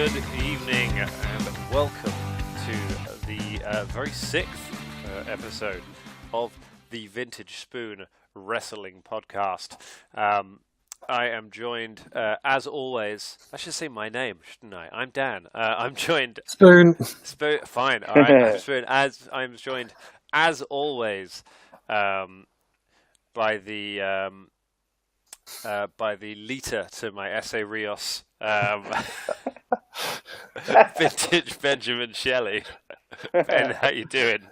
Good evening and welcome to the very sixth episode of the Vintage Spoon Wrestling Podcast. I am joined, as always. I should say my name, shouldn't I? I'm Dan. I'm joined. Spoon. Fine. All right. I'm joined, as always, by the leader to my essay Rios. Vintage Benjamin Shelley. Ben, how you doing?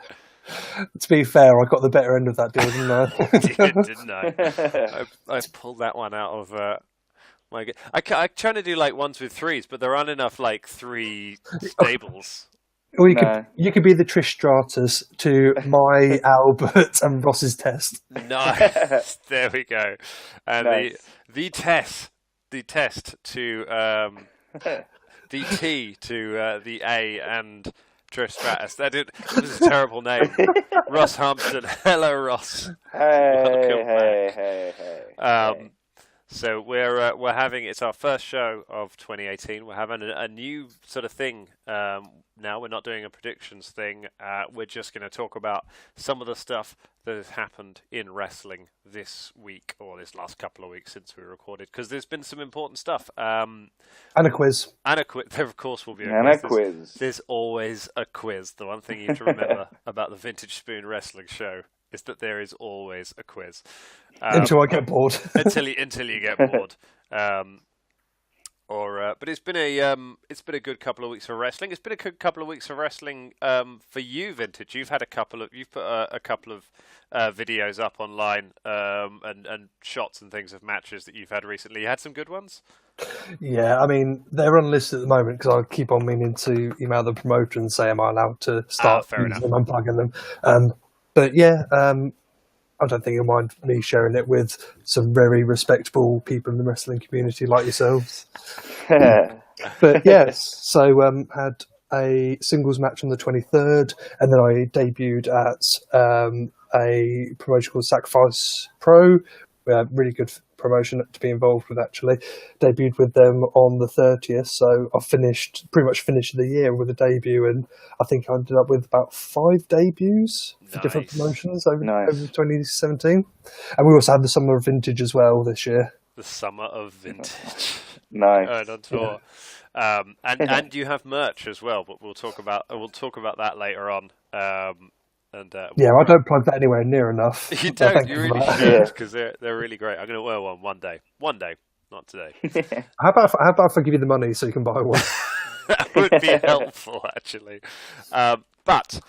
To be fair, I got the better end of that deal, didn't I? Didn't I? I pulled that one out of my. I'm trying to do like ones with threes, but there aren't enough like three stables. Or you could be the Trish Stratus to my Albert and Ross's Test. Nice. There we go. And nice. the test to the T to the A and Trish Stratus. That was a terrible name. Ross Hampton. Hello, Ross. Hey. So we're having, it's our first show of 2018. We're having a new sort of thing now. We're not doing a predictions thing. We're just going to talk about some of the stuff that has happened in wrestling this week, or this last couple of weeks since we recorded, because there's been some important stuff. And a quiz. There, of course, will be a quiz. There's always a quiz. The one thing you have to remember about the Vintage Spoon Wrestling Show is that there is always a quiz. Until I get bored. until you get bored. But it's been a good couple of weeks of wrestling. It's been a good couple of weeks of wrestling for you, Vintage. You've put a couple of videos up online and shots and things of matches that you've had recently. You had some good ones. Yeah, I mean, they're unlisted at the moment because I keep on meaning to email the promoter and say, am I allowed to start using them, unplugging them? But yeah, I don't think you'll mind me sharing it with some very respectable people in the wrestling community like yourselves. But yes, so had a singles match on the 23rd, and then I debuted at a promotion called Sacrifice Pro. Really good promotion to be involved with, actually. Debuted with them on the 30th, so I pretty much finished the year with a debut, and I think I ended up with about 5 debuts for different promotions over 2017. And we also had the Summer of Vintage as well this year. The Summer of Vintage. Nice. On tour. Yeah. And you have merch as well, but we'll talk about that later on. I don't plug that anywhere near enough. You don't. You really should, because they're really great. I'm going to wear one day. One day, not today. How about if I give you the money so you can buy one? That would be helpful, actually. But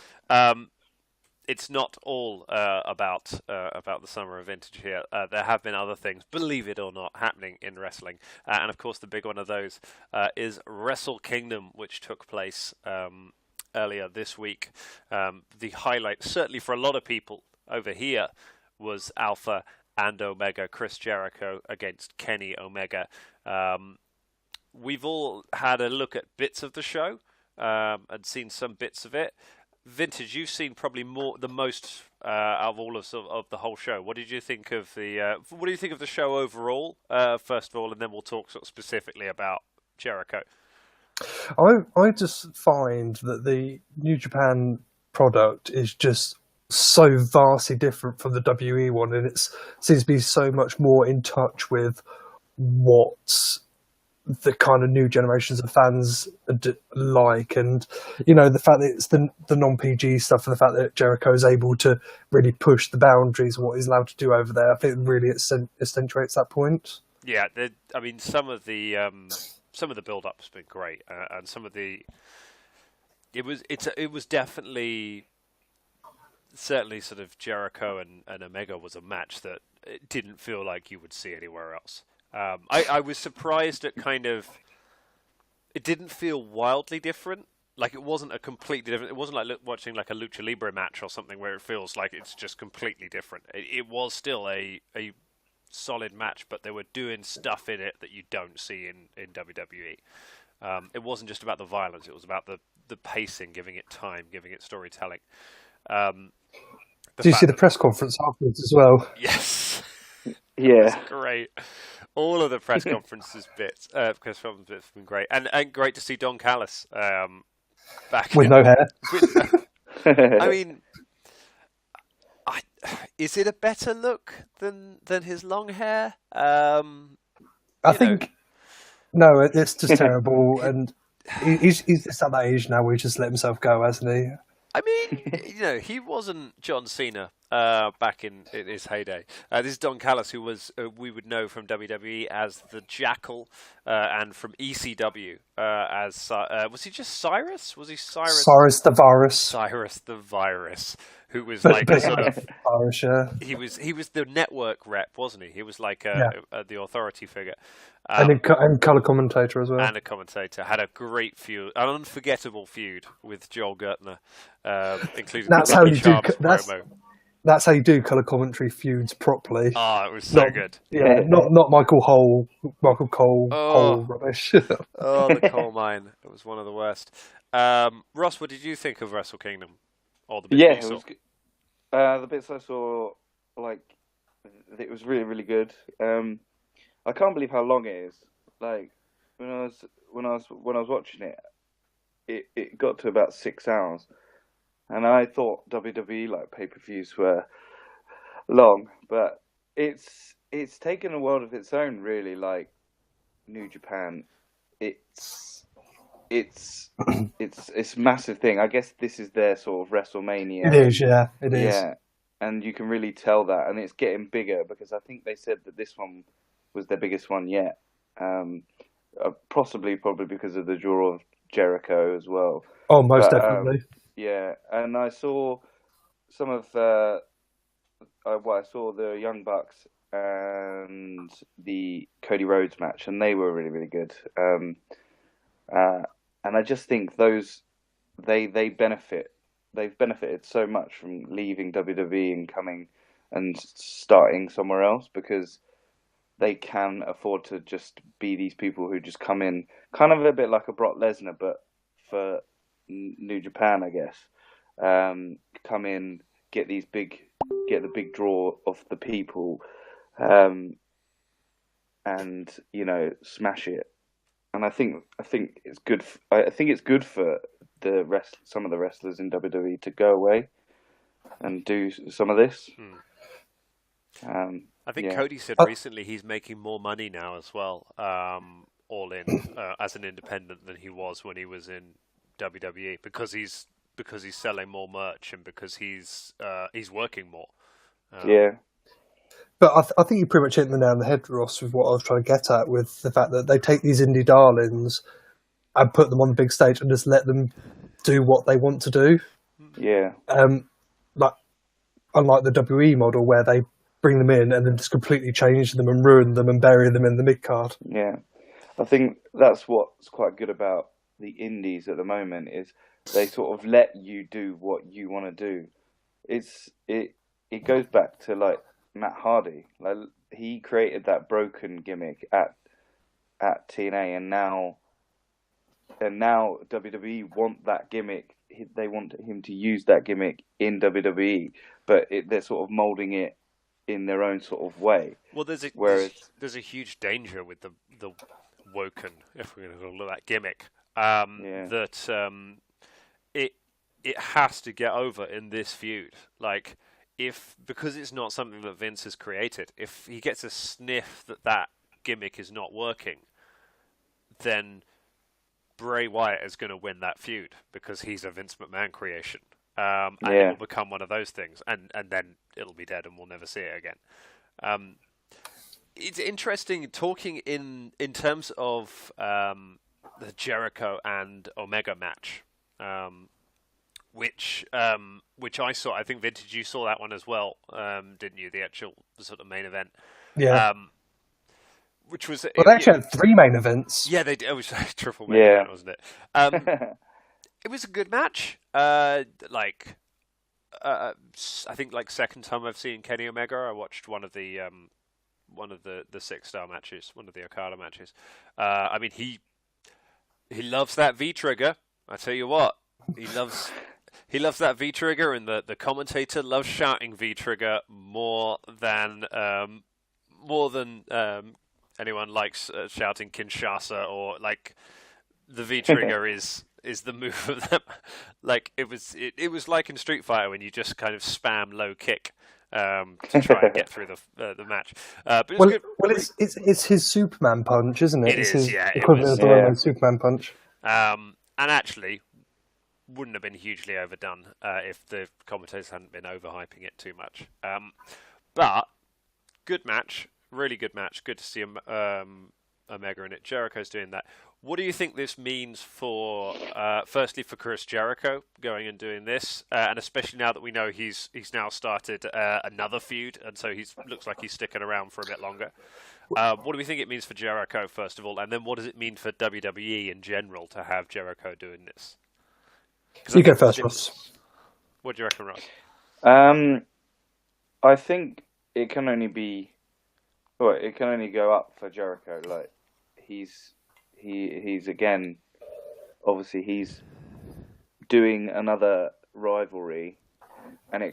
it's not all about the Summer of Vintage here. There have been other things, believe it or not, happening in wrestling, and of course the big one of those is Wrestle Kingdom, which took place earlier this week. The highlight, certainly for a lot of people over here, was Alpha and Omega, Chris Jericho against Kenny Omega. We've all had a look at bits of the show and seen some bits of it. Vintage, you've seen probably the most out of all of the whole show. What did you think of the show overall? First of all, and then we'll talk sort of specifically about Jericho. I just find that the New Japan product is just so vastly different from the WE one, and it seems to be so much more in touch with what the kind of new generations of fans like, and the fact that it's the non-PG stuff, and the fact that Jericho is able to really push the boundaries of what he's allowed to do over there. I think it really accentuates that point. Yeah, I mean, some of the build-up's been great, and some of the it was definitely, certainly sort of Jericho and Omega was a match that it didn't feel like you would see anywhere else. I was surprised at it didn't feel wildly different. Like, it wasn't a completely different. It wasn't like watching like a Lucha Libre match or something where it feels like it's just completely different. It was still a solid match, but they were doing stuff in it that you don't see in WWE. It wasn't just about the violence; it was about the pacing, giving it time, giving it storytelling. Do you see the press conference afterwards as well? Yes. Yeah. That's great. All of the press conferences bits have been great, and great to see Don Callis back with no hair. I mean, is it a better look than his long hair? I think no, it's just terrible, and he's at that age now where he just let himself go, hasn't he? I mean, he wasn't John Cena back in his heyday. This is Don Callis, who was we would know from WWE as the Jackal, and from ECW as was he just Cyrus? Was he Cyrus? Cyrus the Virus. Cyrus the Virus, who was like a sort of Irish, yeah. He was the network rep, wasn't he? He was like the authority figure. And colour commentator as well. And a commentator. Had a great feud, an unforgettable feud with Joel Gertner, including that's how you do promo. That's how you do colour commentary feuds properly. Oh, it was so good. Yeah, not Michael Cole, Cole rubbish. Oh, the coal mine. It was one of the worst. Ross, what did you think of Wrestle Kingdom? Or the bits you saw? It was good. The bits I saw, it was really, really good. I can't believe how long it is. Like when I was watching it got to about 6 hours, and I thought WWE pay-per-views were long, but it's taken a world of its own, really. Like New Japan, it's a massive thing. I guess this is their sort of WrestleMania. It is, yeah, it is. Yeah, and you can really tell that, and it's getting bigger because I think they said that this one was their biggest one yet. Probably because of the draw of Jericho as well. Oh, most definitely. Yeah, and I saw some of I saw the Young Bucks and the Cody Rhodes match, and they were really, really good. And I just think they benefit. They've benefited so much from leaving WWE and coming and starting somewhere else because they can afford to just be these people who just come in, kind of a bit like a Brock Lesnar, but for New Japan, I guess. Come in, get the big draw of the people, and smash it. And I think it's good. I think it's good for some of the wrestlers in WWE to go away and do some of this. I think Cody said recently he's making more money now as well, all in as an independent than he was when he was in WWE because he's selling more merch and because he's working more. Yeah. But I think you pretty much hit the nail on the head, Ross, with what I was trying to get at, with the fact that they take these indie darlings and put them on the big stage and just let them do what they want to do. Yeah. Unlike the WWE model where they bring them in and then just completely change them and ruin them and bury them in the mid-card. Yeah. I think that's what's quite good about the indies at the moment is they sort of let you do what you want to do. It goes back to Matt Hardy. He created that broken gimmick at TNA, and now WWE want that gimmick. They want him to use that gimmick in WWE, but they're sort of molding it in their own sort of way. Well, there's a huge danger with the woken, if we're going to call it that gimmick, that it has to get over in this feud. Because it's not something that Vince has created, if he gets a sniff that gimmick is not working, then Bray Wyatt is going to win that feud because he's a Vince McMahon creation. And it will become one of those things, and then it'll be dead and we'll never see it again. It's interesting talking in terms of the Jericho and Omega match, which I saw. I think Vintage, you saw that one as well, didn't you? The actual sort of main event. Yeah. Which was they actually had 3 main events. Yeah, they did. It was a triple main event, wasn't it? It was a good match. I think second time I've seen Kenny Omega. I watched one of the 6-star matches, one of the Okada matches. I mean, he loves that V trigger. I tell you what, he loves that V trigger, and the commentator loves shouting V trigger more than anyone likes shouting Kinshasa or like the V trigger is the move of them. Like it was like in Street Fighter when you just kind of spam low kick to try and get through the match. But it was good. Well, it's his Superman punch, isn't it? It it's is, his yeah. equivalent of the Roman Superman punch. And actually, wouldn't have been hugely overdone if the commentators hadn't been overhyping it too much. But good match, really good match. Good to see Omega in it. Jericho's doing that. What do you think this means for, firstly, for Chris Jericho going and doing this, and especially now that we know he's now started another feud, and so looks like he's sticking around for a bit longer. What do we think it means for Jericho, first of all, and then what does it mean for WWE in general to have Jericho doing this? You go first, Ross. What do you reckon, Ross? I think it can only go up for Jericho. Like he's again, obviously he's doing another rivalry, and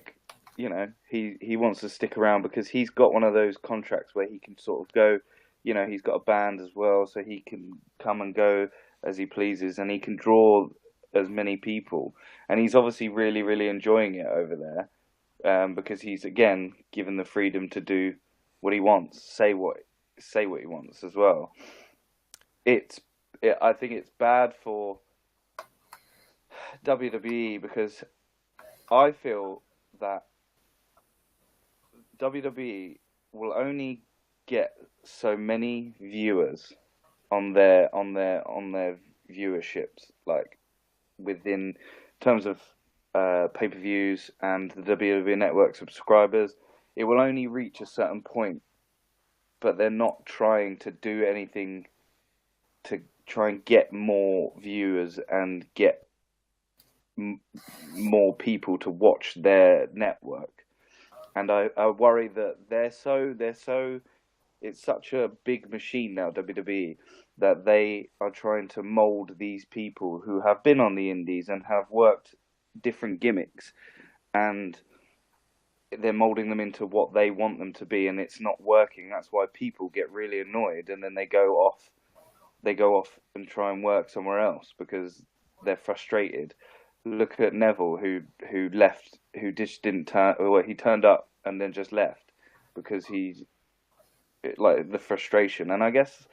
he wants to stick around because he's got one of those contracts where he can sort of go, he's got a band as well, so he can come and go as he pleases, and he can draw as many people, and he's obviously really, really enjoying it over there, because he's again given the freedom to do what he wants, say what he wants as well. I think it's bad for WWE because I feel that WWE will only get so many viewers on their viewerships, like within terms of pay-per-views and the WWE Network subscribers. It will only reach a certain point, but they're not trying to do anything to try and get more viewers and get more people to watch their network. And I worry that they're so it's such a big machine now, WWE, that they are trying to mold these people who have been on the indies and have worked different gimmicks, and they're molding them into what they want them to be, and it's not working. That's why people get really annoyed, and then they go off and try and work somewhere else because they're frustrated. Look at Neville, who left, who just didn't turn. Well, he turned up and then just left because he's like the frustration. And I guess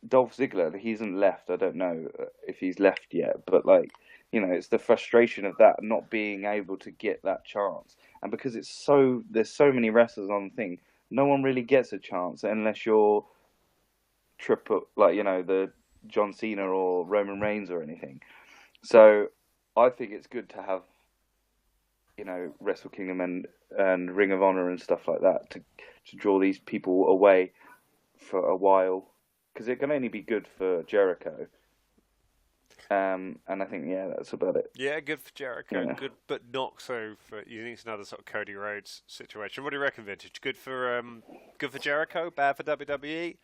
Dolph Ziggler, he hasn't left. I don't know if he's left yet, but it's the frustration of that not being able to get that chance. And because there's so many wrestlers on the thing, no one really gets a chance unless you're the John Cena or Roman Reigns or anything. So I think it's good to have, Wrestle Kingdom and Ring of Honor and stuff like that to draw these people away for a while, because it can only be good for Jericho. And I think that's about it. Yeah, good for Jericho, good, but not so for. You think it's another sort of Cody Rhodes situation? What do you reckon, Vintage? Good for Jericho, bad for WWE.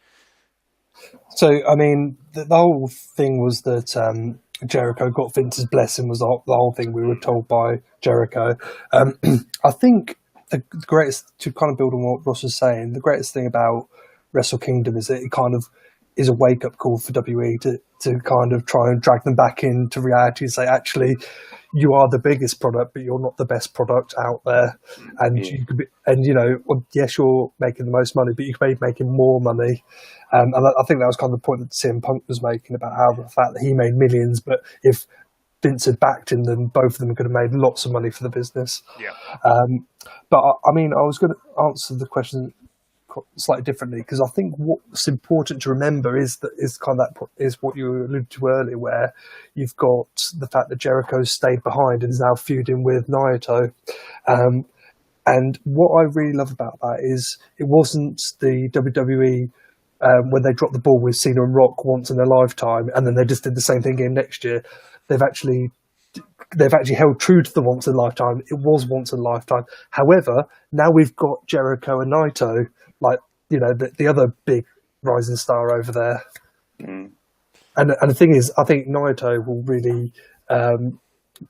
So, I mean, the whole thing was that Jericho got Vince's blessing was the whole thing we were told by Jericho. I think the greatest, to kind of build on what Ross was saying, the greatest thing about Wrestle Kingdom is that it kind of is a wake-up call for WWE to kind of try and drag them back into reality and say, actually, you are the biggest product, but you're not the best product out there. And you could be, yes, you're making the most money, but you could be making more money. And I think that was kind of the point that CM Punk was making about how the fact that he made millions, but if Vince had backed him, then both of them could have made lots of money for the business. Yeah. But I was going to answer the question slightly differently, because I think what's important to remember is what you alluded to earlier, where you've got the fact that Jericho stayed behind and is now feuding with Naito. And what I really love about that is it wasn't the WWE when they dropped the ball with Cena and Rock once in their lifetime, and then they just did the same thing again next year. They've actually held true to the once in a lifetime. It was once in a lifetime. However, now we've got Jericho and Naito, the other big rising star over there. And the thing is, I think Naito will really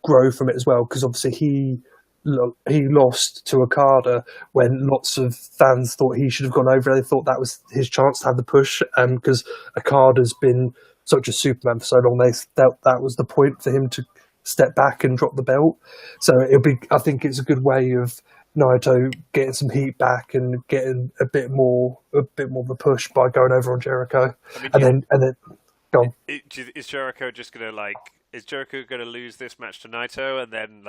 grow from it as well, because obviously he he lost to Okada when lots of fans thought he should have gone over. They thought that was his chance to have the push, because Okada's been such a Superman for so long. They felt that was the point for him to step back and drop the belt. So I think it's a good way of Naito getting some heat back and getting a bit more of a push by going over on Jericho. I mean, and then go on. Is Jericho just gonna is Jericho gonna lose this match to Naito, and then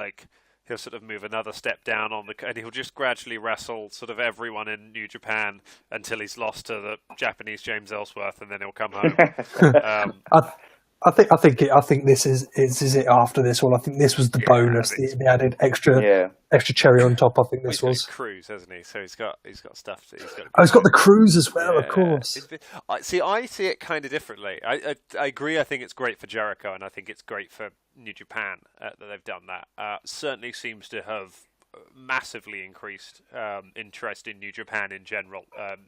he'll sort of move another step down and he'll just gradually wrestle sort of everyone in New Japan until he's lost to the Japanese James Ellsworth, and then he'll come home. I think this is it after this one. I think this was the bonus, the added extra cherry on top. I think this was Cruise, hasn't he? So he's got stuff. He's got the cruise as well, of course. I see it kind of differently. I agree. I think it's great for Jericho, and I think it's great for New Japan that they've done that. Certainly seems to have massively increased interest in New Japan in general,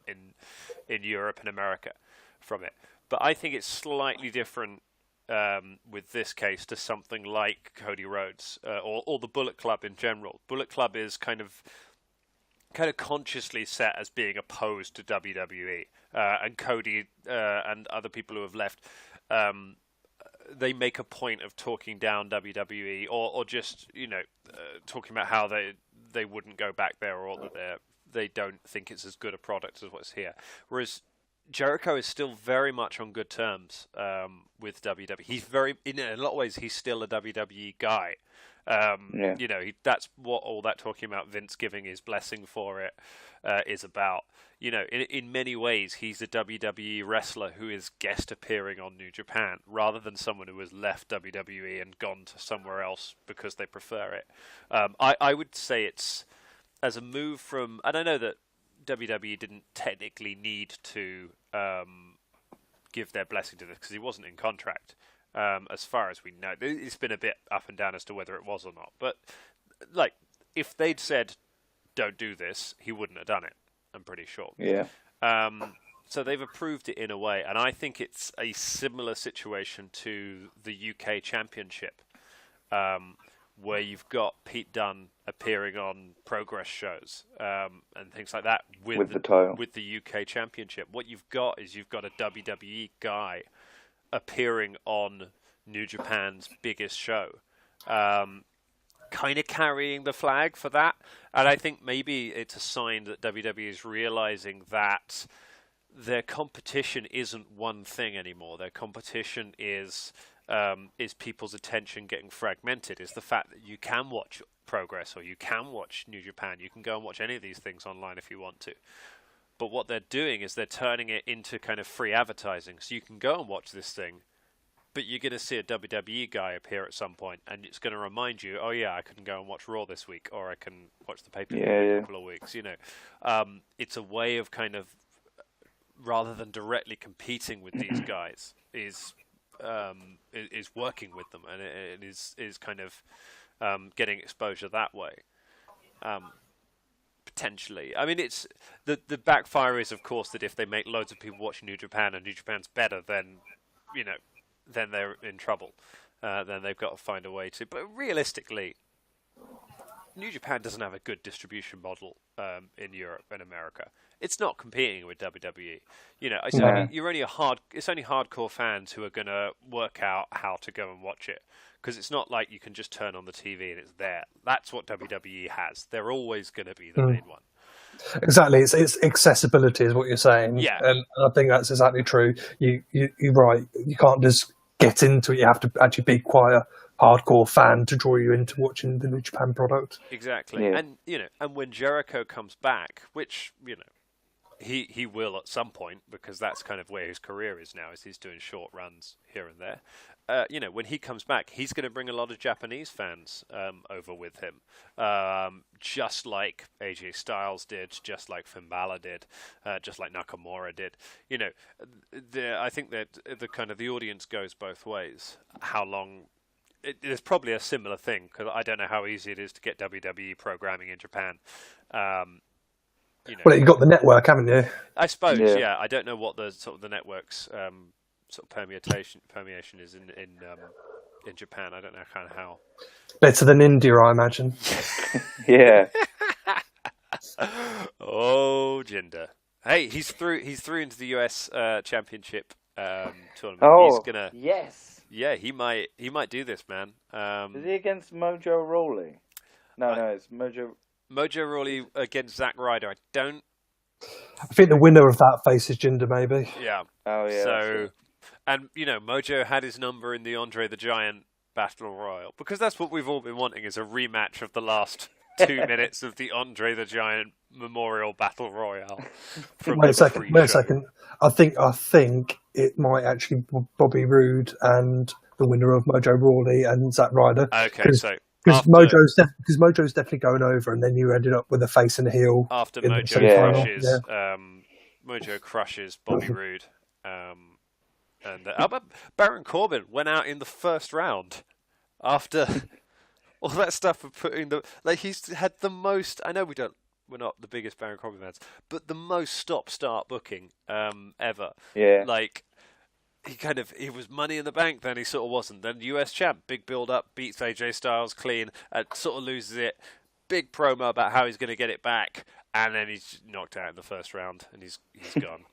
in Europe and America from it. But I think it's slightly different with this case to something like Cody Rhodes or the Bullet Club in general. Bullet Club is kind of consciously set as being opposed to WWE, and Cody and other people who have left, they make a point of talking down WWE or just talking about how they wouldn't go back there, or that they don't think it's as good a product as what's here. Whereas Jericho is still very much on good terms with WWE. He's in a lot of ways, he's still a WWE guy. That's what all that talking about Vince giving his blessing for it is about. In many ways, he's a WWE wrestler who is guest appearing on New Japan, rather than someone who has left WWE and gone to somewhere else because they prefer it. I would say it's as a move from, and I know that WWE didn't technically need to give their blessing to this because he wasn't in contract, as far as we know. It's been a bit up and down as to whether it was or not. But if they'd said, "Don't do this," he wouldn't have done it. I'm pretty sure. Yeah. So they've approved it in a way, and I think it's a similar situation to the UK Championship, where you've got Pete Dunne appearing on Progress shows and things like that with the title, with the UK Championship. What you've got is a WWE guy appearing on New Japan's biggest show, kind of carrying the flag for that. And I think maybe it's a sign that WWE is realizing that their competition isn't one thing anymore. Their competition is people's attention getting fragmented, is the fact that you can watch Progress or you can watch New Japan. You can go and watch any of these things online if you want to. But what they're doing is they're turning it into kind of free advertising. So you can go and watch this thing, but you're going to see a WWE guy appear at some point, and it's going to remind you, oh yeah, I couldn't go and watch Raw this week, or I can watch the pay-per-view in a couple of weeks. It's a way of kind of, rather than directly competing with these guys, is working with them, and it is kind of getting exposure that way. Potentially, I mean, it's the backfire is, of course, that if they make loads of people watch New Japan and New Japan's better, then then they're in trouble. Then they've got to find a way to. But realistically, New Japan doesn't have a good distribution model in Europe and America. It's not competing with WWE. It's only hardcore fans who are going to work out how to go and watch it, because it's not like you can just turn on the TV and it's there. That's what WWE has. They're always going to be the main one. Exactly, it's accessibility is what you're saying. Yeah, and I think that's exactly true. You're right. You can't just get into it. You have to actually be quite a hardcore fan to draw you into watching the New Japan product. Exactly, yeah. And when Jericho comes back, which he will at some point, because that's kind of where his career is now, is he's doing short runs here and there. When he comes back, he's going to bring a lot of Japanese fans over with him, just like AJ Styles did, just like Finn Balor did, just like Nakamura did. I think that the audience goes both ways. How long? There's probably a similar thing, because I don't know how easy it is to get WWE programming in Japan. Well, you've got the network, haven't you? I suppose, yeah. I don't know what the network's sort of permeation is in Japan. I don't know kind of how. Better than India, I imagine. Yeah. Oh, Jinder. Hey, he's through into the US Championship tournament. Oh, he's gonna. yes. Yeah, he might do this, man. Is he against Mojo Rawley? No, it's Mojo Rawley against Zack Ryder. I think the winner of that faces Jinder, maybe. Yeah. Oh, yeah. So, and Mojo had his number in the Andre the Giant Battle Royal because that's what we've all been wanting is a rematch of the last 2 minutes of the Andre the Giant Memorial Battle Royale. Wait a second. I think it might actually be Bobby Roode and the winner of Mojo Rawley and Zack Ryder. Okay, so because Mojo's definitely going over, and then you ended up with a face and a heel after in Mojo the crushes. Mojo crushes Bobby Roode, and but Baron Corbin went out in the first round after all that stuff of putting he's had the most. I know we're not the biggest Baron Corbin fans, but the most stop-start booking ever. Yeah. Like he was Money in the Bank, then he sort of wasn't. Then US champ, big build-up, beats AJ Styles clean, sort of loses it. Big promo about how he's going to get it back, and then he's knocked out in the first round, and he's gone.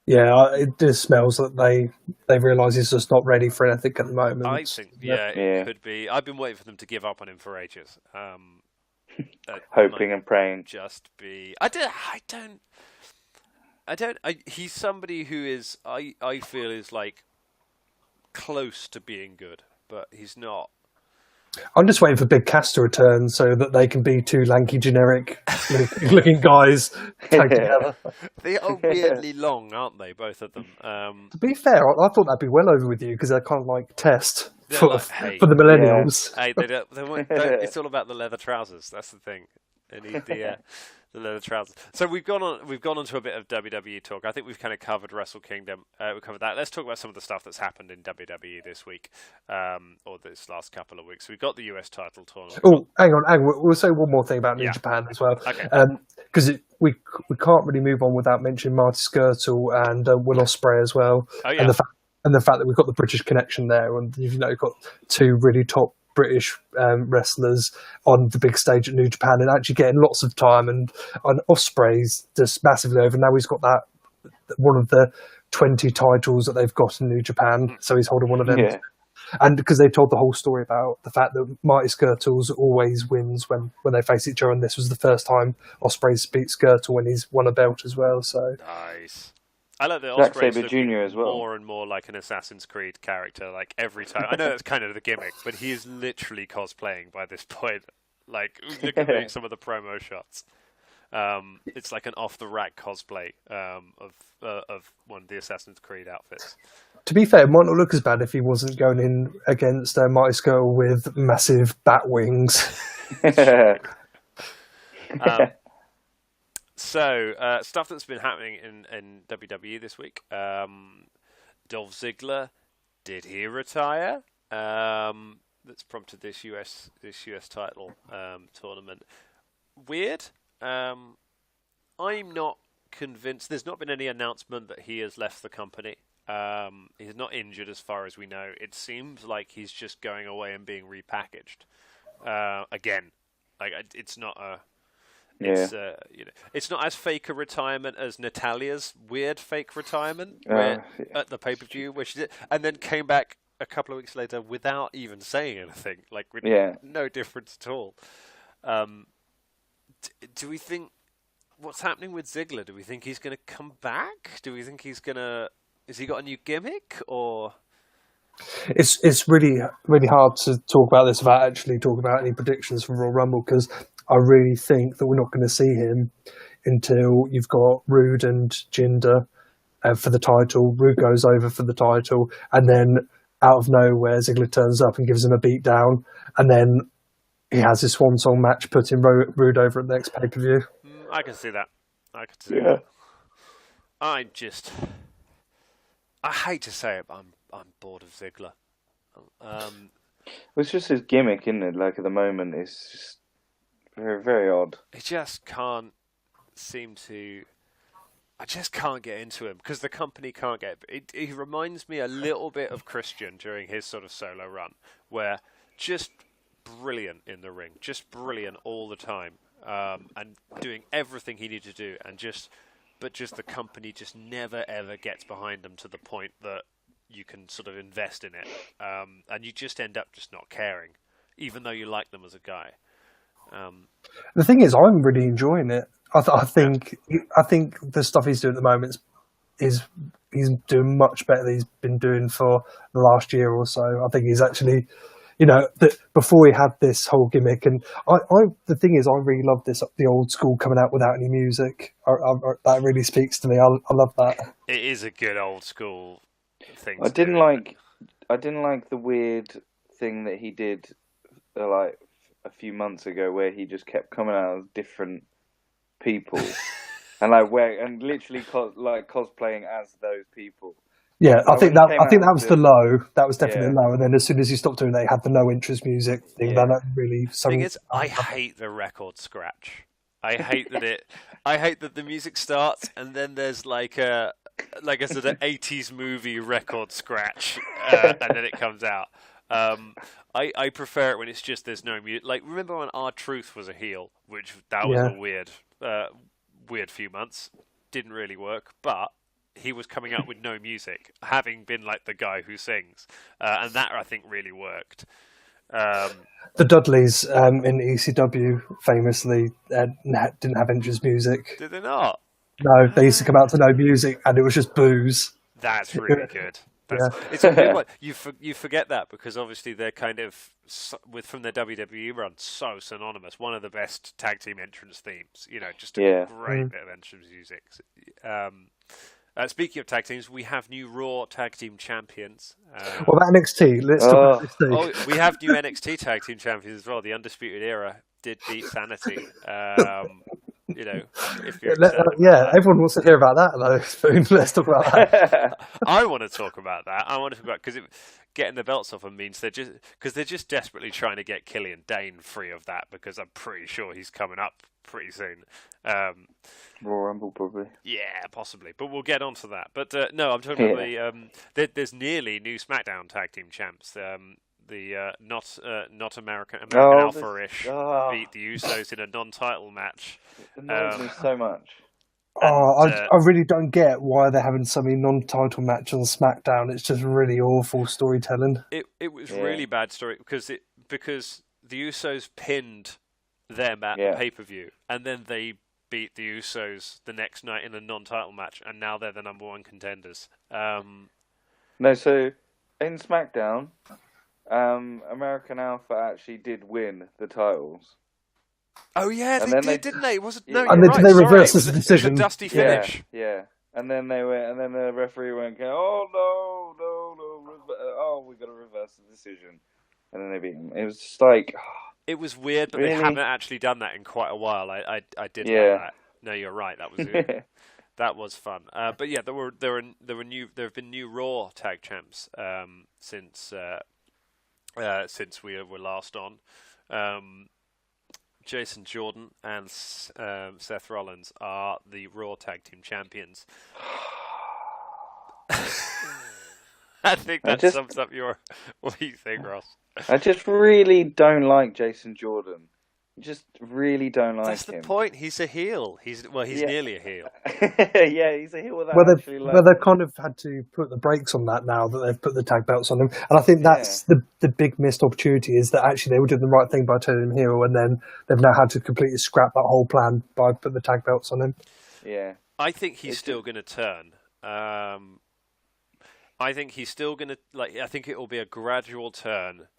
Yeah, it just smells that they realise he's just not ready for anything at the moment. I think, it could be. I've been waiting for them to give up on him for ages. Hoping and praying. Just be. He's somebody who is. I feel is like close to being good, but he's not. I'm just waiting for Big Cass to return so that they can be two lanky, generic looking guys tagged together. They are weirdly long, aren't they? Both of them. To be fair, I thought that'd be well over with you because they're kind of like test for the millennials. Yeah. Hey, they won't, it's all about the leather trousers. That's the thing. They need the leather trousers. So we've gone on to a bit of WWE talk. I think we've kind of covered Wrestle Kingdom. We covered that. Let's talk about some of the stuff that's happened in WWE this week, or this last couple of weeks. We've got the US title tournament. Oh, hang on. We'll say one more thing about New Japan as well. Okay. Because we can't really move on without mentioning Marty Skirtle and Will Ospreay as well. Oh, yeah. And the fact that we've got the British connection there, and you've got two really top British wrestlers on the big stage at New Japan and actually getting lots of time, and Ospreay's just massively over. Now he's got that one of the 20 titles that they've got in New Japan, so he's holding one of them. Yeah. And because they told the whole story about the fact that Marty Skirtles always wins when they face each other, and this was the first time Ospreay's beat Skirtle when he's won a belt as well. So nice. I like the Zack Ospreay's Sabre Jr. as well. More and more like an Assassin's Creed character. Like every time, I know that's kind of the gimmick, but he is literally cosplaying by this point. Like look at some of the promo shots. It's like an off-the-rack cosplay of one of the Assassin's Creed outfits. To be fair, it might not look as bad if he wasn't going in against Marty Skirtle with massive bat wings. So, stuff that's been happening in WWE this week. Dolph Ziggler, did he retire? That's prompted this US title tournament. Weird. I'm not convinced. There's not been any announcement that he has left the company. He's not injured as far as we know. It seems like he's just going away and being repackaged. Again, like it's not a. It's not as fake a retirement as Natalia's weird fake retirement at the pay-per-view, where she did, and then came back a couple of weeks later without even saying anything, like with no difference at all. Do we think what's happening with Ziggler? Do we think he's going to come back? Do we think has he got a new gimmick or? It's really hard to talk about this without actually talking about any predictions for Royal Rumble, because I really think that we're not going to see him until you've got Rude and Jinder for the title. Rude goes over for the title, and then out of nowhere, Ziggler turns up and gives him a beat down, and then he has his swan song match, putting Rude over at the next pay-per-view. I can see that. That. I hate to say it, but I'm bored of Ziggler. It's just his gimmick, isn't it? Like at the moment, it's just very, very odd. He just can't seem to. I just can't get into him because the company can't get it. He reminds me a little bit of Christian during his sort of solo run, where just brilliant in the ring, just brilliant all the time, and doing everything he needed to do, but the company just never ever gets behind them to the point that you can sort of invest in it, and you just end up just not caring, even though you like them as a guy. The thing is, I'm really enjoying it. I think the stuff he's doing at the moment is he's doing much better than he's been doing for the last year or so. I think he's actually, before he had this whole gimmick, and the thing is, I really love the old school coming out without any music. That really speaks to me. I love that. It is a good old school thing. I didn't like the weird thing that he did like a few months ago, where he just kept coming out as different people and literally cosplaying as those people. Yeah, I think that was the low. That was definitely low. And then as soon as he stopped doing that, he had the no interest music thing. Yeah. That really. Thing is, I hate the record scratch. I hate that the music starts and then there's like a sort of 80s movie record scratch, and then it comes out. I prefer it when it's just there's no music. Like, remember when R-Truth was a heel, which that was a weird few months. Didn't really work, but he was coming out with no music, having been like the guy who sings, and that I think really worked. The Dudleys in ECW famously didn't have entrance music. Did they not? No, they used to come out to no music, and it was just booze. That's really good. It's a good one. You forget that because obviously they're kind of from their WWE run so synonymous. One of the best tag team entrance themes. Just a great bit of entrance music. Speaking of tag teams, we have new Raw tag team champions. What about NXT? Let's talk about NXT. We have new NXT tag team champions as well. The Undisputed Era did beat Sanity. If you're everyone wants to hear about that, though. Spoon. Let's talk about that. I want to talk about that. Because getting the belts off them means they're just desperately trying to get Killian Dane free of that, because I'm pretty sure he's coming up pretty soon. Royal Rumble, probably. Yeah, possibly. But we'll get onto that. But no, I'm talking about there's nearly new SmackDown tag team champs. The not American Alpha-ish beat the Usos in a non-title match. It annoys me so much. I really don't get why they're having so many non-title matches on SmackDown. It's just really awful storytelling. It was really bad story because the Usos pinned them at the pay-per-view, and then they beat the Usos the next night in a non-title match, and now they're the number one contenders. No, so in SmackDown, American Alpha actually did win the titles. Oh yeah, they did, didn't they? They reversed the decision. It was a dusty finish. Yeah. And then the referee went, "Oh no, we got to reverse the decision." And then they beat him. It was just like, it was weird, but they haven't actually done that in quite a while. I did like that. No, you're right. That was that was fun. But yeah, there have been new Raw tag champs since we were last on. Jason Jordan and Seth Rollins are the Raw Tag Team Champions. I think that sums up what do you think, Ross? I just really don't like Jason Jordan. Just really don't like him. That's the point. He's a heel. He's nearly a heel. Yeah, he's a heel without actually. They've kind of had to put the brakes on that now that they've put the tag belts on him, and I think that's the big missed opportunity, is that actually they were doing the right thing by turning him heel, and then they've now had to completely scrap that whole plan by putting the tag belts on him. Yeah, I think he's still going to turn. I think he's still going to I think it will be a gradual turn,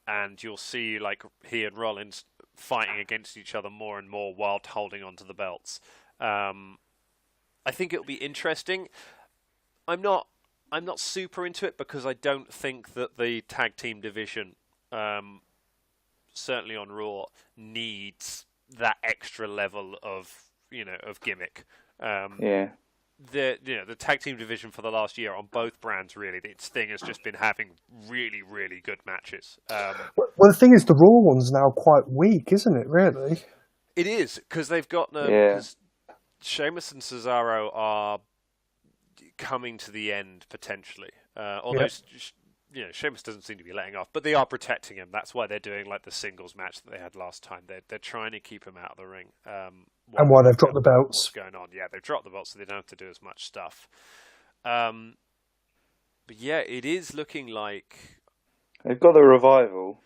and you'll see he and Rollins fighting against each other more and more while holding on to the belts. I think it'll be interesting. I'm not super into it because I don't think that the tag team division, certainly on Raw, needs that extra level of gimmick. The tag team division for the last year on both brands, really, its thing has just been having really, really good matches. Well, the thing is, the Raw one's now quite weak, isn't it? Really, it is, because they've got Sheamus and Cesaro are coming to the end potentially. Although Sheamus doesn't seem to be letting off, but they are protecting him. That's why they're doing like the singles match that they had last time. They're trying to keep him out of the ring. And why they've dropped the belts? What's going on? Yeah, they've dropped the belts, so they don't have to do as much stuff. But yeah, it is looking like they've got the Revival.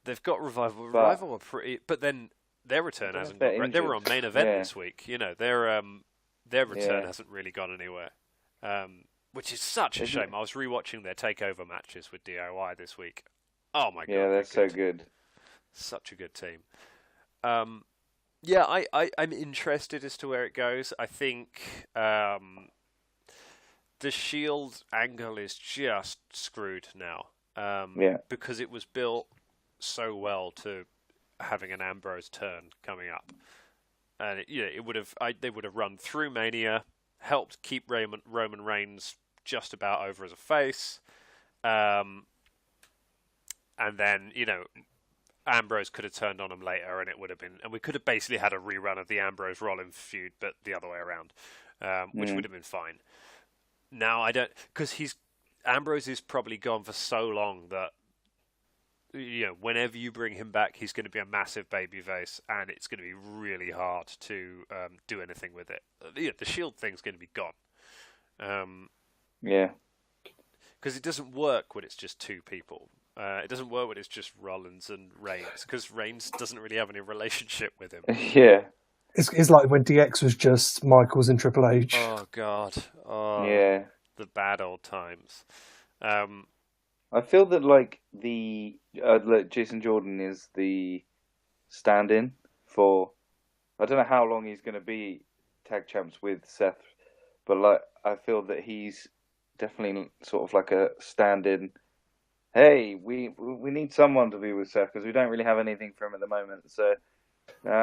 They've got Revival. Revival are pretty, but then their return hasn't gone. They were on main event this week. You know, their return hasn't really gone anywhere, which is such a shame. I was rewatching their takeover matches with DIY this week. Oh my god! Yeah, they're so good. Such a good team. Yeah, I'm interested as to where it goes. I think the Shield angle is just screwed now. Because it was built so well to having an Ambrose turn coming up, and it would have they would have run through Mania, helped keep Roman Reigns just about over as a face, and then Ambrose could have turned on him later, and it would have been, and we could have basically had a rerun of the Ambrose Rollins feud, but the other way around, which would have been fine. Now I don't, because Ambrose is probably gone for so long that whenever you bring him back, he's going to be a massive babyface, and it's going to be really hard to do anything with it. The Shield thing's going to be gone. Because it doesn't work when it's just two people. It doesn't work when it's just Rollins and Reigns, because Reigns doesn't really have any relationship with him. Yeah. It's like when DX was just Michaels and Triple H. Oh, God. Oh, yeah. The bad old times. I feel that, like, Jason Jordan is the stand-in for... I don't know how long he's going to be tag champs with Seth, but, like, I feel that he's definitely sort of like a stand-in. Hey, we need someone to be with Seth because we don't really have anything for him at the moment. So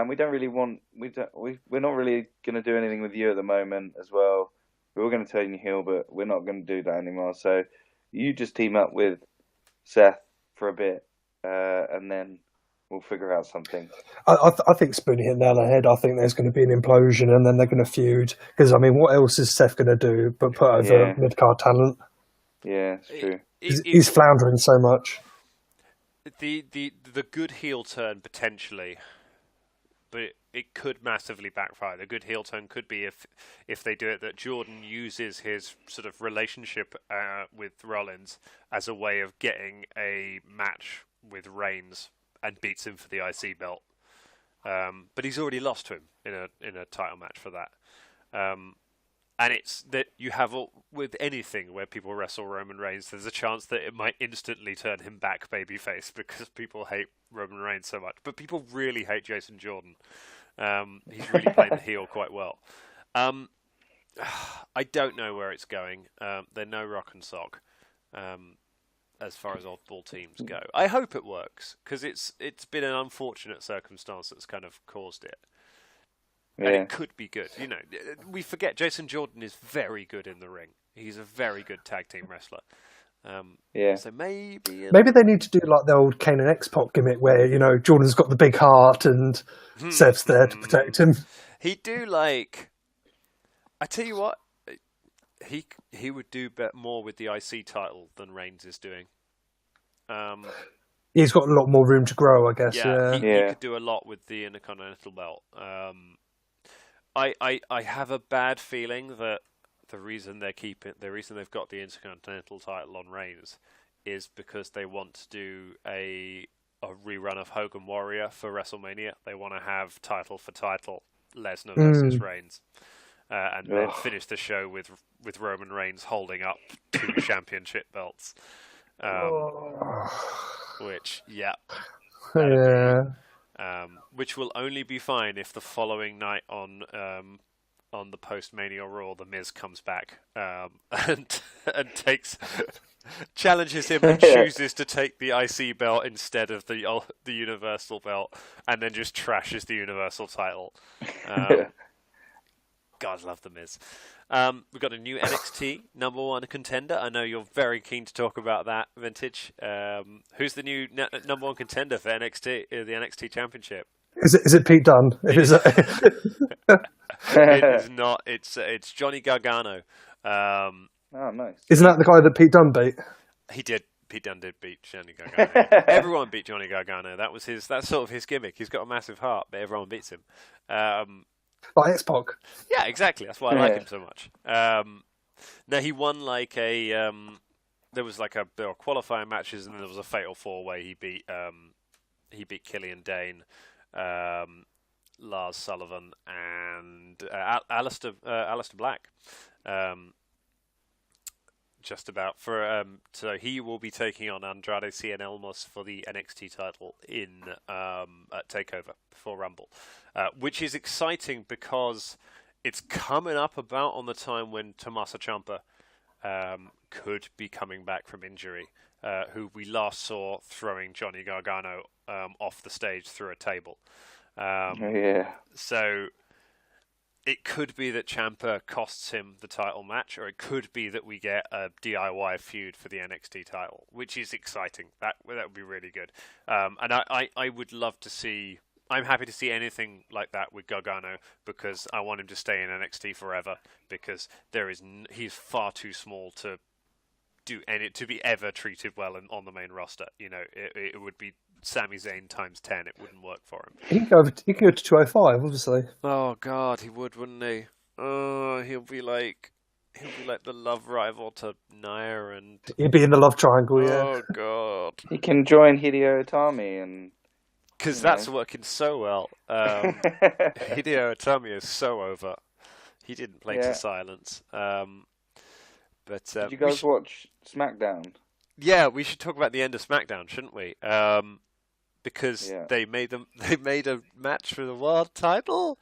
we don't really want we're not really going to do anything with you at the moment as well. We were going to turn you heel, but we're not going to do that anymore. So you just team up with Seth for a bit, and then we'll figure out something. I think Spoonie hit the nail on the head. I think there's going to be an implosion, and then they're going to feud. Because I mean, what else is Seth going to do but put over mid-card talent? Yeah, it's true. He's floundering so much. The good heel turn potentially, but it could massively backfire. The good heel turn could be if they do it that Jordan uses his sort of relationship with Rollins as a way of getting a match with Reigns and beats him for the IC belt. But he's already lost to him in a title match for that. And it's that you have with anything where people wrestle Roman Reigns, there's a chance that it might instantly turn him back babyface because people hate Roman Reigns so much. But people really hate Jason Jordan. He's really playing the heel quite well. I don't know where it's going. They're no rock and sock as far as oddball teams go. I hope it works because it's been an unfortunate circumstance that's kind of caused it. And it could be good. We forget Jason Jordan is very good in the ring. He's a very good tag team wrestler. So maybe they need to do like the old Kane and X-Pac gimmick where, Jordan's got the big heart and Seth's there to protect him. He'd do I tell you what, he would do more with the IC title than Reigns is doing. He's got a lot more room to grow, I guess. He could do a lot with the Intercontinental belt. I have a bad feeling that the reason they've got the Intercontinental title on Reigns is because they want to do a rerun of Hogan Warrior for WrestleMania. They want to have title for title Lesnar versus Reigns, and then finish the show with Roman Reigns holding up 2 championship belts. Which which will only be fine if the following night on the post-Mania Raw, The Miz comes back and challenges him and chooses to take the IC belt instead of the Universal belt, and then just trashes the Universal title. God, love The Miz. We've got a new NXT number 1 contender. I know you're very keen to talk about that, Vintage. Who's the new number 1 contender for NXT, the NXT Championship? Is it Pete Dunne? It is not. It's Johnny Gargano. Oh, nice. Isn't that the guy that Pete Dunne beat? He did. Pete Dunne did beat Johnny Gargano. Everyone beat Johnny Gargano. That's sort of his gimmick. He's got a massive heart, but everyone beats him. Like X-Pac. Yeah, exactly. That's why I like him so much. Now he won like a. There were qualifying matches, and then there was a fatal four-way. He beat Killian Dane, Lars Sullivan, and Alistair Black. Just about so he will be taking on Andrade Cien Elmos for the NXT title in at Takeover before Rumble, which is exciting because it's coming up about on the time when Tommaso Ciampa could be coming back from injury, who we last saw throwing Johnny Gargano off the stage through a table. So it could be that Ciampa costs him the title match, or it could be that we get a DIY feud for the NXT title, which is exciting. That would be really good. And I would love to see. I'm happy to see anything like that with Gargano because I want him to stay in NXT forever because he's far too small to be ever treated well on the main roster. You know, it would be Sami Zayn times 10. It wouldn't work for him. He can go to 205, obviously. Oh God, he would, wouldn't he? Oh, he'll be like the love rival to Nia, and he'd be in the love triangle. Yeah. Oh God. He can join Hideo Itami and. Because that's working so well. Hideo Itami is so over. He didn't play to silence. Did you guys watch SmackDown? Yeah, we should talk about the end of SmackDown, shouldn't we? Because they made a match for the world title.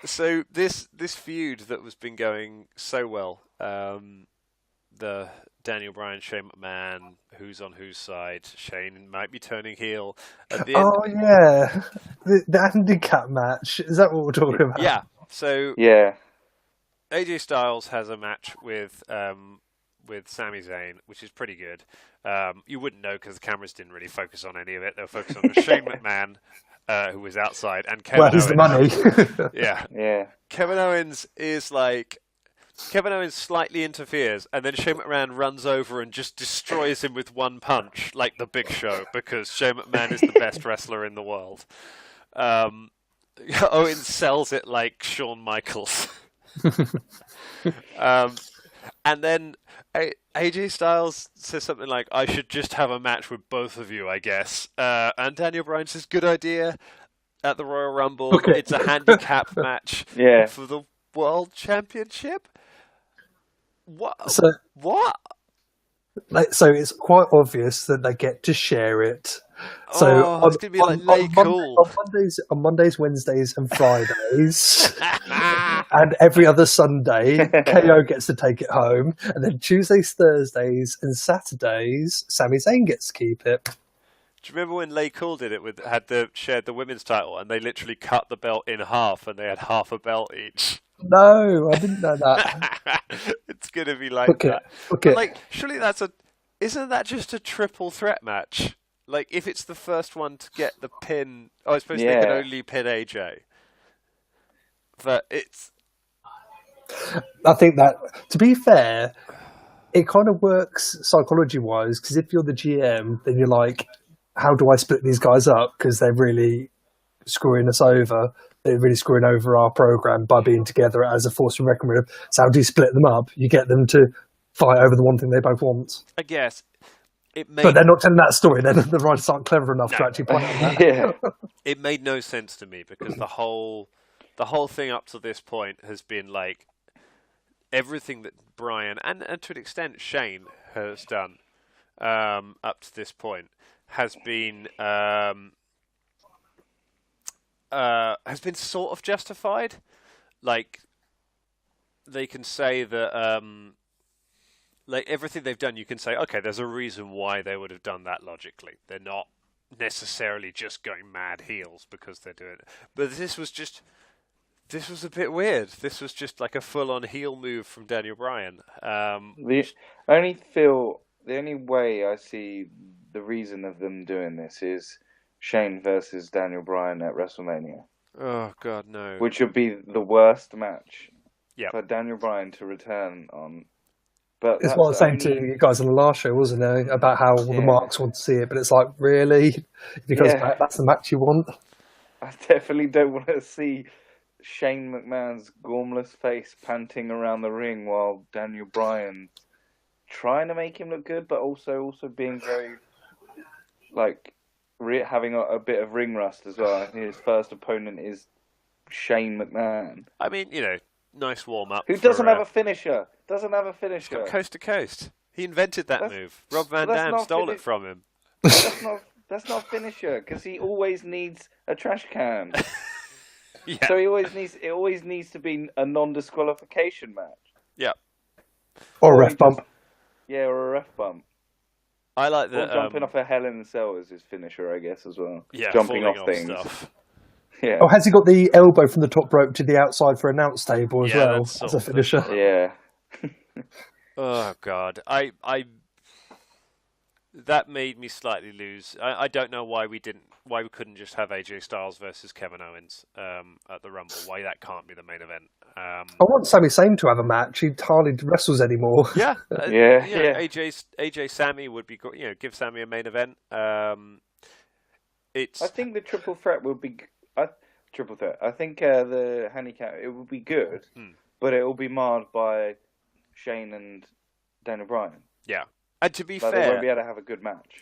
So this feud that was been going so well, the Daniel Bryan, Shane McMahon, who's on whose side? Shane might be turning heel. At the end. Oh yeah, the handicap match. Is that what we're talking about? Yeah. So yeah, AJ Styles has a match with Sami Zayn, which is pretty good. You wouldn't know because the cameras didn't really focus on any of it. They were focused on Shane McMahon, who was outside, and Kevin Owens. He's the money. yeah. Kevin Owens slightly interferes, and then Shane McMahon runs over and just destroys him with one punch, like the Big Show, because Shane McMahon is the best wrestler in the world. Owens sells it like Shawn Michaels. And then AJ Styles says something like, I should just have a match with both of you, I guess. And Daniel Bryan says, good idea. At the Royal Rumble, It's a handicap match for the World Championship. What? What? So it's quite obvious that they get to share it. So it's going to be like cool. On Mondays, Wednesdays, and Fridays, and every other Sunday, KO gets to take it home. And then Tuesdays, Thursdays, and Saturdays, Sami Zayn gets to keep it. Do you remember when Lay Cool did it shared the women's title, and they literally cut the belt in half, and they had half a belt each? No, I didn't know that. It's going to be like that. Okay. Like, surely isn't that just a triple threat match? Like, if it's the first one to get the pin, I suppose they can only pin AJ. But I think that, to be fair, it kind of works psychology-wise, because if you're the GM, then you're like, how do I split these guys up? Because they're really screwing us over. They're really screwing over our program by being together as a force to reckon with. So how do you split them up? You get them to fight over the one thing they both want. I guess. But they're not telling that story. The writers aren't clever enough to actually point out that. It made no sense to me because the whole thing up to this point has been like everything that Brian and to an extent Shane has done up to this point has been sort of justified. Like they can say that like everything they've done, you can say, okay, there's a reason why they would have done that logically. They're not necessarily just going mad heels because they're doing it. But this was a bit weird. This was just like a full-on heel move from Daniel Bryan. The only way I see the reason of them doing this is Shane versus Daniel Bryan at WrestleMania. Oh God, no. Which would be the worst match Yep. for Daniel Bryan to return on. But It's what I was saying to you guys on the last show, wasn't it? About how all the marks want to see it, but it's like, really? If he goes back, that's the match you want? I definitely don't want to see Shane McMahon's gormless face panting around the ring while Daniel Bryan trying to make him look good, but also being very, like, having a bit of ring rust as well. I think his first opponent is Shane McMahon. I mean, nice warm up. Who doesn't have a finisher? He's got coast to coast. He invented that move. Rob Van Dam stole it from him. That's not a finisher because he always needs a trash can. Yeah. So it always needs to be a non-disqualification match. Yeah. Or a ref bump. Yeah, or a ref bump. I like that. Or jumping off a Hell in a Cell is his finisher, I guess, as well. Yeah, jumping off things. Stuff. Yeah. Oh, has he got the elbow from the top rope to the outside for announce table as well as a finisher? Yeah. Oh God, that made me slightly lose. I don't know why we couldn't just have AJ Styles versus Kevin Owens at the Rumble. Why that can't be the main event. I want Sami Zayn to have a match. He hardly wrestles anymore. Yeah, AJ Sammy would be good. Give Sammy a main event. I think the triple threat would be triple threat. I think the handicap it would be good, but it will be marred by Shane and Daniel Bryan. Yeah, and to be fair, they won't be able to have a good match.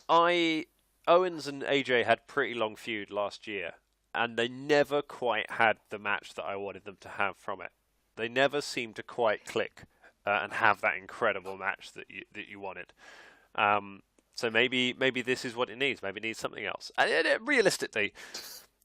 Owens and AJ had pretty long feud last year, and they never quite had the match that I wanted them to have from it. They never seemed to quite click and have that incredible match that you wanted. So maybe this is what it needs. Maybe it needs something else. And realistically,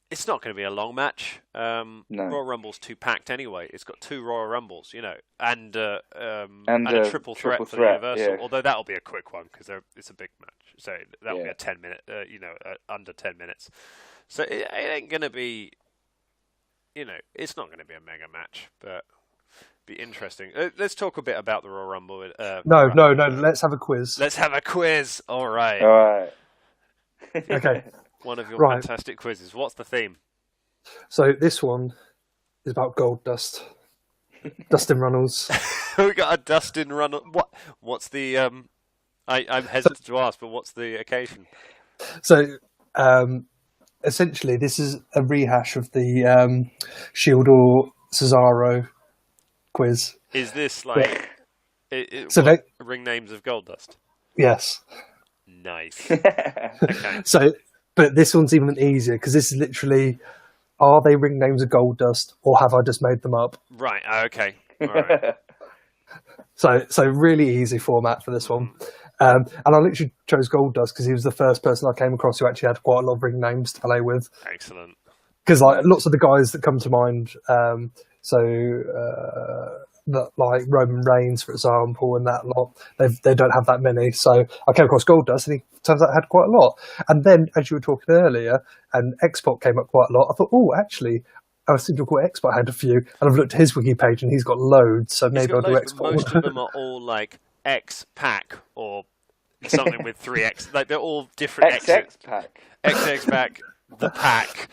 it's not going to be a long match. No. Royal Rumble's too packed anyway. It's got 2 Royal Rumbles, and a triple threat for the Universal. Yeah. Although that'll be a quick one because it's a big match. So that'll be a 10-minute, under 10 minutes. So it ain't going to be, it's not going to be a mega match, but be interesting. Let's talk a bit about the Royal Rumble. No. Let's have a quiz. Let's have a quiz. All right. Okay. One of your fantastic quizzes. What's the theme? So this one is about gold dust. Dustin Runnels. We got a Dustin Runnels. What's the? I'm hesitant to ask, but what's the occasion? So, essentially, this is a rehash of the Shield or Cesaro quiz. Is this like ring names of Goldust? Yes. Nice. Okay. So, but this one's even easier because this is literally: are they ring names of Goldust, or have I just made them up? Right. Okay. All right. So really easy format for this one. And I literally chose Goldust because he was the first person I came across who actually had quite a lot of ring names to play with. Excellent. Because lots of the guys that come to mind, like Roman Reigns, for example, and that lot, they don't have that many. So I came across Goldust, and he turns out had quite a lot. And then, as you were talking earlier, and X-Pac came up quite a lot. I thought, actually, I seem to recall X-Pac had a few, and I've looked at his wiki page, and he's got loads. So maybe I'll do X-Pac. Most of them are all like X-Pac or something with 3X. Like they're all different X-Pac. X-Pac, the pack.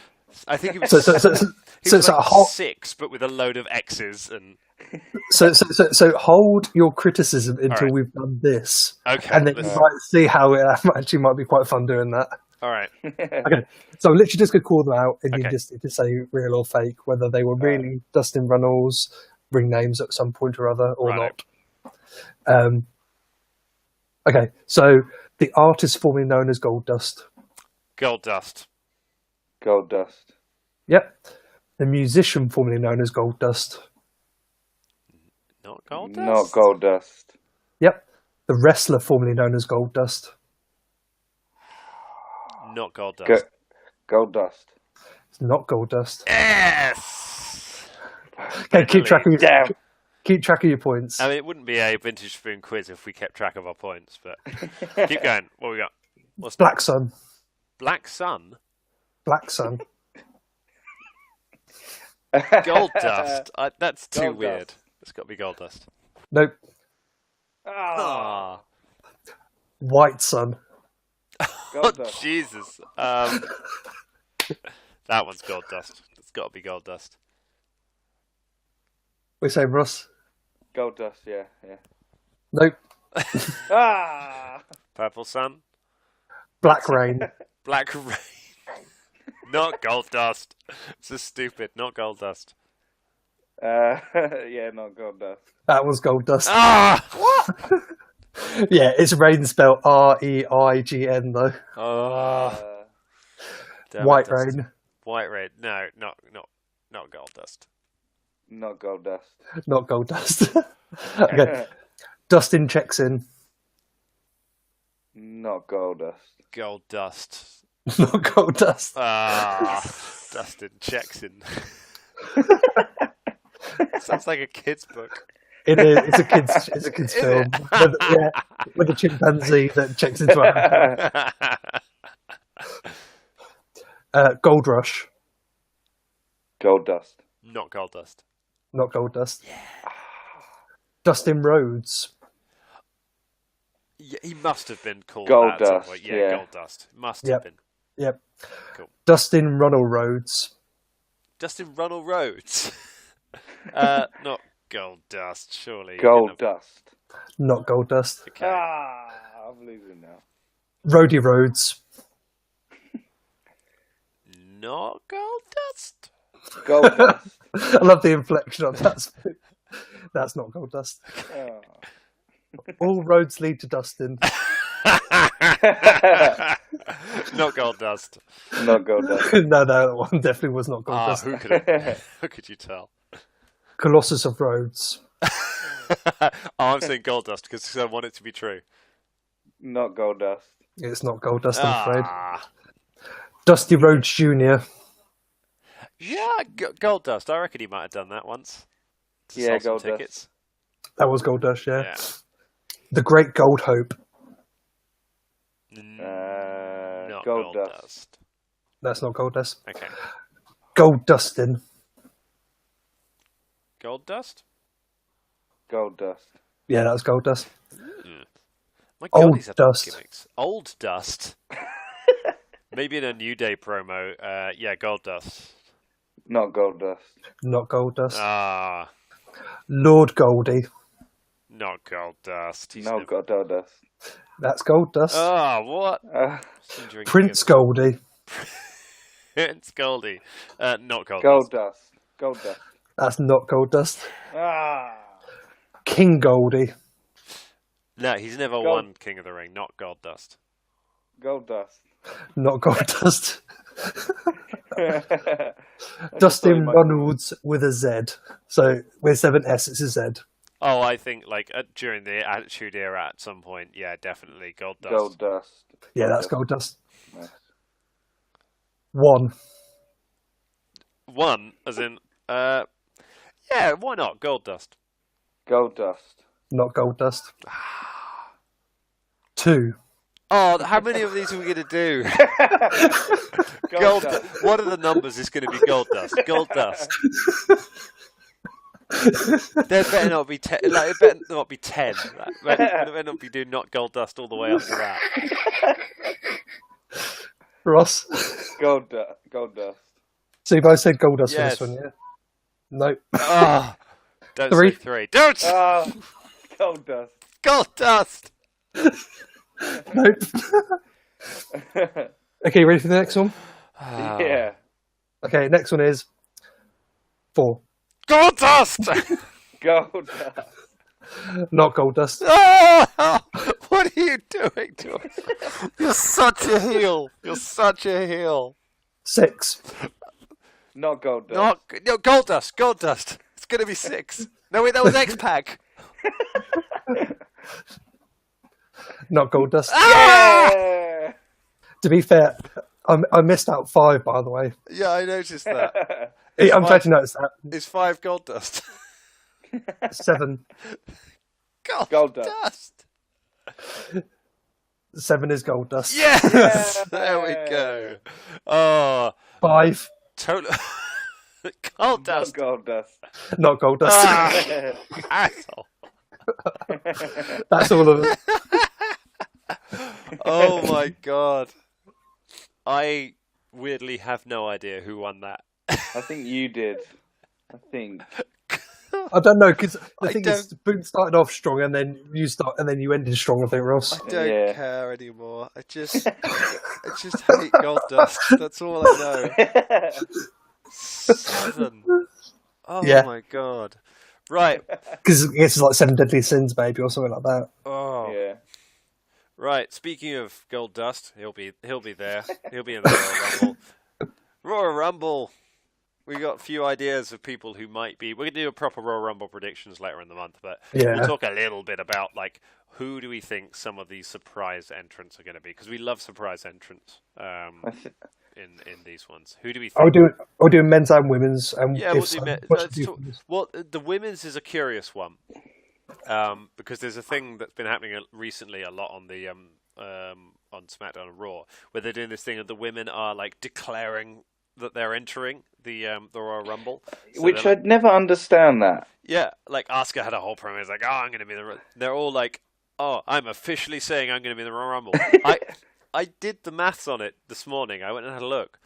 I think it was so 6, but with a load of X's and. So hold your criticism until we've done this. Okay. And then you might see how it actually might be quite fun doing that. All right. Okay. So I'm literally just going to call them out, and you just say real or fake, whether they were really Dustin Runnels ring names at some point or other or not. Okay. So the artist formerly known as Goldust. Goldust. Yep. The musician formerly known as Goldust. Not Goldust? Not Goldust. Yep. The wrestler formerly known as Goldust. Not Goldust. Goldust. It's not Goldust. Yes! Okay, keep track of your points. I mean, it wouldn't be a Vintage Spoon quiz if we kept track of our points, but keep going. What we got? What's Black Sun. Black Sun? Black Sun. Goldust. That's too weird. It's got to be Goldust. Nope. Ah. White Sun. Oh, Jesus. That one's gold dust. It's got to be gold dust. We say Ross. Gold dust, yeah. Nope. Purple sun. Black rain. Black rain. Not gold dust. This is stupid. Not gold dust. Yeah, not gold dust. That was gold dust. What? Yeah, it's rain spelled R-E-I-G-N though. White rain. White rain. No, not gold dust. Not gold dust. Not gold dust. Okay. Dustin checks in. Not gold dust. Gold dust. Not gold dust. Dustin checks in. Sounds like a kid's book. It is. It's a kids film. With a chimpanzee that checks into a Gold Rush. Gold dust. Not gold dust. Not gold dust. Yeah. Dustin Rhodes. Yeah, he must have been called Gold that at some dust, point. yeah. Gold dust. Must have been. Yep. Cool. Dustin Runnell Rhodes. Dustin Runnell Rhodes. Not gold dust, surely. Gold dust. Not gold dust. Okay. I'm losing now. Rhodey Rhodes. Not gold dust. Gold dust. I love the inflection on that. That's not gold dust. Oh. All roads lead to Dustin. Not gold dust. Not gold dust. No, that one definitely was not gold dust. How could you tell? Colossus of Rhodes. I'm saying gold dust because I want it to be true. Not gold dust. It's not gold dust, I'm afraid. Dusty Rhodes Jr. Yeah, gold dust. I reckon he might have done that once. Yeah, gold gold tickets. dust. That was gold dust, yeah. The Great Gold Hope. Not gold dust. That's not gold dust. Okay. Gold Dustin. Gold dust? Gold dust. Yeah, that was gold dust. My God, Old he's had dust. gimmicks. Old dust. Maybe in a New Day promo. Yeah, gold dust. Not gold dust. Not gold dust. Lord Goldie. Not gold dust. Not gold dust. That's gold dust. What? Prince Goldie. Prince Goldie. Not gold Gold dust. dust. Gold dust. That's not gold dust. King Goldie. No, he's never won King of the Ring. Not gold dust. Gold dust. Not gold dust. Dustin Runnels with a Z. So with 7 S, it's a Z. Oh, I think during the Attitude Era at some point, yeah, definitely gold dust. Gold dust. Yeah, that's gold dust. Nice. 1. 1, as in, yeah, why not? Gold dust. Gold dust. Not gold dust. 2. Oh, how many of these are we going to do? Gold dust. One of the numbers is going to be gold dust. Gold dust. There better not be 10. Like, it better not be 10. Like, better not be doing not gold dust all the way up to that. Ross? Gold dust. So you both said gold dust Yes. for this one, yeah? Nope. Don't 3. say 3. Don't! Gold dust. Gold dust! Nope. Okay, ready for the next one? Yeah. Okay, next one is 4. Gold dust! Gold dust. Not gold dust. What are you doing to us? You're such a heel. You're such a heel. 6. Not gold dust. No, gold dust. Gold dust. It's going to be 6. No, wait, that was X-Pac. Not gold dust. Yeah. To be fair, I missed out 5, by the way. Yeah, I noticed that. I'm glad you noticed that. It's 5 gold dust. 7. Gold dust. 7 is gold dust. Yes! There we go. Oh. 5. Total. Gold Not dust. gold dust. Not gold dust. Asshole. That's all of it. Oh my God. I weirdly have no idea who won that. I think you did. I think. I don't know, because the thing is, Boone started off strong, and then you ended strong. I think, Ross. I don't care anymore. I just hate Goldust. That's all I know. 7. Oh my god! Right, because it's like 7 Deadly Sins, maybe, or something like that. Oh yeah. Right. Speaking of Goldust, he'll be there. He'll be in the Royal Rumble. Royal Rumble. We got a few ideas of people who might be. We're gonna do a proper Royal Rumble predictions later in the month, but we'll talk a little bit about like who do we think some of these surprise entrants are going to be, because we love surprise entrants in these ones. Who do we think? I'll do men's and women's. And yeah, well, the women's is a curious one because there's a thing that's been happening recently a lot on the on SmackDown and Raw, where they're doing this thing and the women are like declaring that they're entering the Royal Rumble, which I'd never understand that. Yeah, like Asuka had a whole promo. It's like, oh, I'm going to be They're all like, oh, I'm officially saying I'm going to be in the Royal Rumble. I did the maths on it this morning. I went and had a look.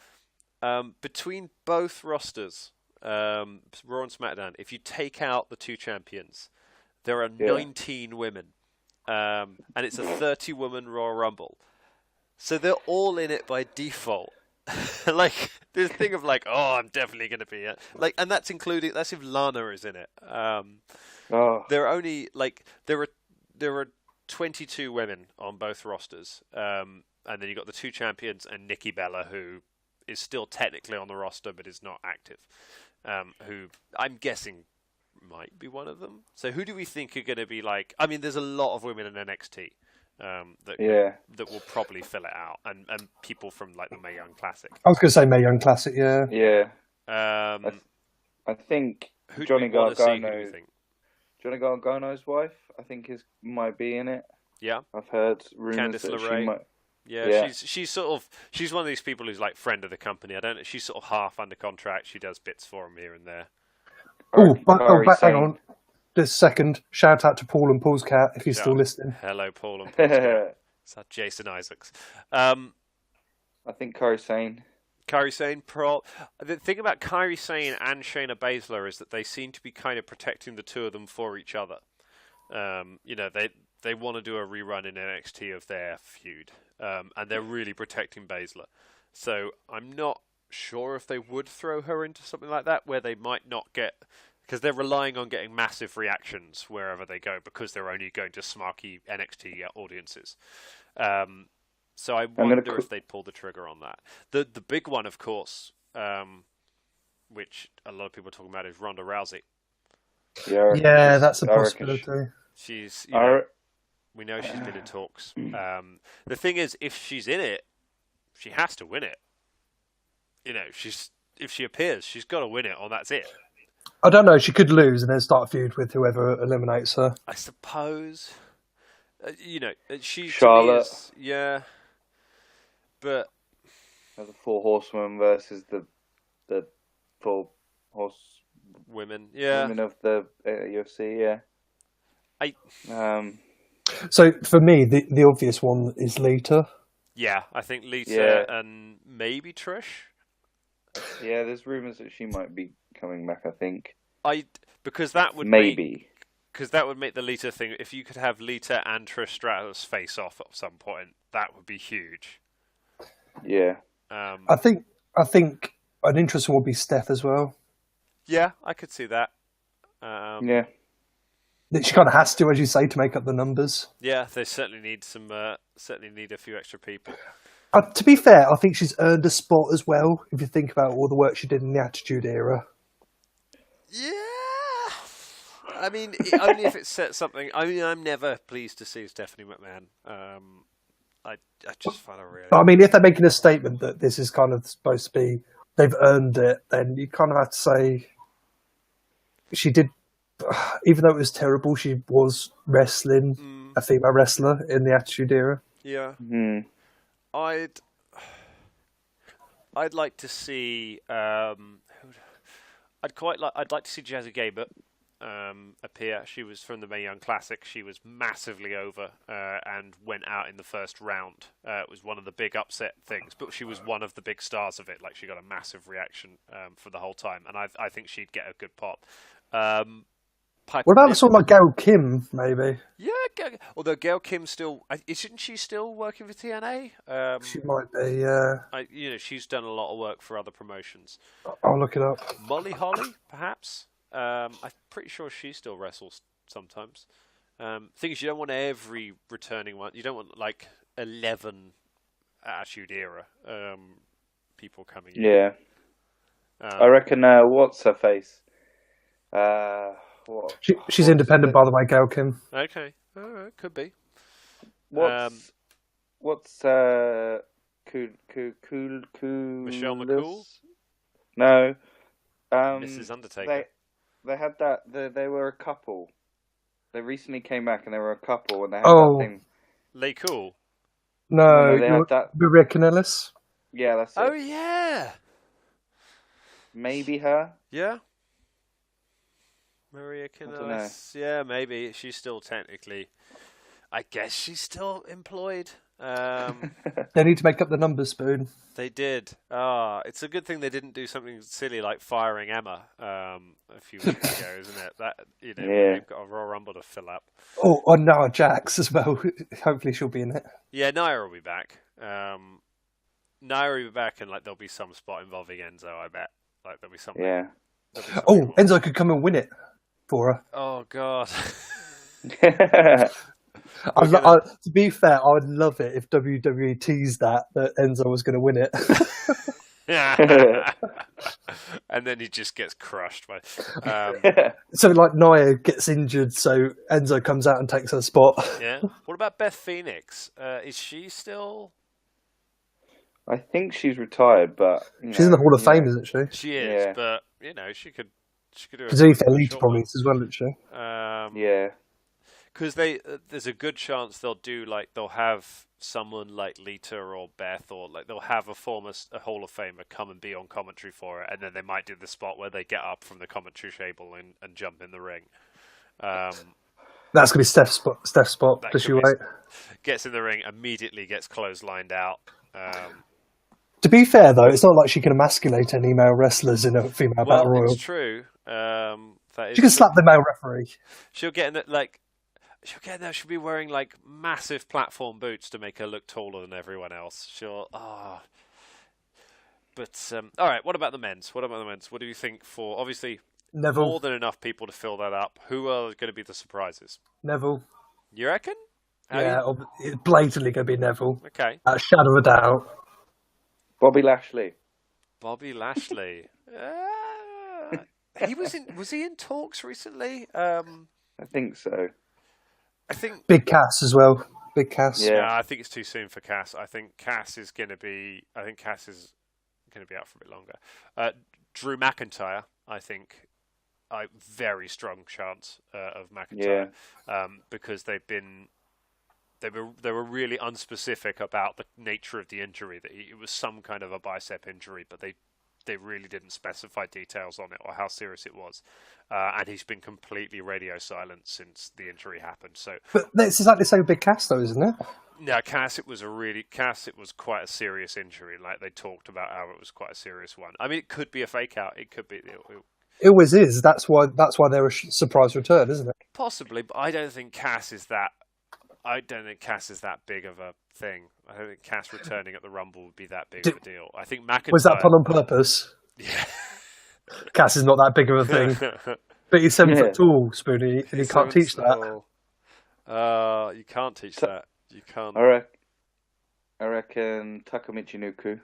Between both rosters, Raw and SmackDown, if you take out the 2 champions, there are 19 women, and it's a 30-woman Royal Rumble. So they're all in it by default. Like this thing of like, oh, I'm definitely going to be it. Like, and that's if Lana is in it. There are only like there are 22 women on both rosters, and then you got the 2 champions and Nikki Bella, who is still technically on the roster but is not active. Who I'm guessing might be one of them. So who do we think are going to be like? I mean, there's a lot of women in NXT. That will probably fill it out, and people from like the Mae Young Classic. I was going to say Mae Young Classic, yeah. Yeah. I think Johnny Gargano. Johnny Gargano's wife, I think, might be in it. Yeah. I've heard rumors Candice that LeRae. she might. Yeah, she's one of these people who's like friend of the company. I don't know. She's sort of half under contract. She does bits for him here and there. Hang on. This second, shout out to Paul and Paul's cat if he's still listening. Hello, Paul and Paul's cat. It's that Jason Isaacs. I think Kairi Sane. The thing about Kairi Sane and Shayna Baszler is that they seem to be kind of protecting the 2 of them for each other. They want to do a rerun in NXT of their feud, and they're really protecting Baszler. So I'm not sure if they would throw her into something like that, where they might not get. Because they're relying on getting massive reactions wherever they go, because they're only going to smarky NXT audiences. So I wonder if they'd pull the trigger on that. The big one, of course, which a lot of people are talking about, is Ronda Rousey. Yeah, that's a possibility. She's, we know she's been in talks. The thing is, if she's in it, she has to win it. If she appears, she's got to win it, or that's it. I don't know. She could lose and then start a feud with whoever eliminates her. I suppose. Charlotte. But the 4 horsewomen versus the 4 horse women. Yeah. Women of the UFC. Yeah. So for me, the obvious one is Lita. Yeah, I think Lita and maybe Trish. Yeah, there's rumors that she might be coming back, I think. Because that would maybe. Because that would make the Lita thing. If you could have Lita and Trish Stratus face off at some point, that would be huge. Yeah. I think an interesting one would be Steph as well. Yeah, I could see that. Yeah. She kind of has to, as you say, to make up the numbers. Yeah, they certainly need a few extra people. To be fair, I think she's earned a spot as well, if you think about all the work she did in the Attitude Era. Yeah. I mean, only if it sets something. I mean, I'm never pleased to see Stephanie McMahon. I just find her really... I mean, if they're making a statement that this is kind of supposed to be, they've earned it, then you kind of have to say she did, even though it was terrible, she was wrestling, a female wrestler in the Attitude Era. Yeah. Mm. I'd like to see. I'd like to see Jazzy Gabert appear. She was from the Mae Young Classic. She was massively over and went out in the first round. It was one of the big upset things, but she was one of the big stars of it. Like, she got a massive reaction for the whole time, and I think she'd get a good pop. What about someone like Gail Kim, maybe? Yeah, although Gail Kim still... Isn't she still working for TNA? She might be, yeah. She's done a lot of work for other promotions. I'll look it up. Molly Holly, perhaps? I'm pretty sure she still wrestles sometimes. Thing is, you don't want every returning one. You don't want, like, 11 Attitude Era people coming in. Yeah. I reckon, what's her face? She's independent, by the way, Gail Kim. Okay, alright, could be. What's Michelle McCool? No. Mrs. Undertaker. They had that. They were a couple. They recently came back and they were a couple, and they had that thing. Lay Cool. No, they had that. Maria Kanellis. Yeah, that's it. Oh yeah. Maybe her. Yeah. Maria Kanellis. Yeah, maybe she's still technically. I guess she's still employed. They need to make up the numbers, Spoon. They did. It's a good thing they didn't do something silly like firing Emma a few weeks ago, isn't it? That they've got a Royal Rumble to fill up. Oh, on Nia Jax as well. Hopefully she'll be in it. Yeah, Nia will be back. Nia will be back, and like there'll be some spot involving Enzo. I bet. Like there'll be something. Yeah. Oh, Enzo could come and win it for her. Oh God. To be fair, I would love it if WWE teased that Enzo was going to win it. And then he just gets crushed by. So, like, Nia gets injured, so Enzo comes out and takes her spot. Yeah. What about Beth Phoenix? Is she still? I think she's retired, but she's in the Hall of Fame, isn't she? She is, but she could do it. Zeke Elite probably as well, isn't she? Yeah. Because there's a good chance they'll have someone like Lita or Beth, or like they'll have a Hall of Famer come and be on commentary for it, and then they might do the spot where they get up from the commentary table and jump in the ring. That's gonna be Steph's spot. Does she wait? Gets in the ring, immediately gets clotheslined out. To be fair, though, it's not like she can emasculate any male wrestlers in a female battle royal. It's true. She can slap the male referee. She'll get in there. She'll be wearing like massive platform boots to make her look taller than everyone else. But all right. What about the men's? What do you think for obviously Neville? More than enough people to fill that up. Who are going to be the surprises? Neville. You reckon? It's blatantly going to be Neville. Okay. Shadow of a doubt. Bobby Lashley. Was he in talks recently? I think so. I think Big Cass as well. Big Cass. Yeah, I think it's too soon for Cass. I think Cass is going to be out for a bit longer. Drew McIntyre, I think, very strong chance of McIntyre because they were really unspecific about the nature of the injury. That it was some kind of a bicep injury, but they really didn't specify details on it or how serious it was. And he's been completely radio silent since the injury happened. But it's exactly the same with Big Cass, though, isn't it? No, Cass, it was quite a serious injury. Like they talked about how it was quite a serious one. I mean, it could be a fake out. It could be. It always is. That's why they're a surprise return, isn't it? Possibly, but I don't think Cass is that big of a thing. I don't think Cass returning at the Rumble would be that big of a deal. I think McIntyre... Was that pun on purpose? Yeah. Cass is not that big of a thing. But he's 7 foot tall, Spoonie, and you can't teach that. You can't teach that. You can't. I reckon Taka Michinoku.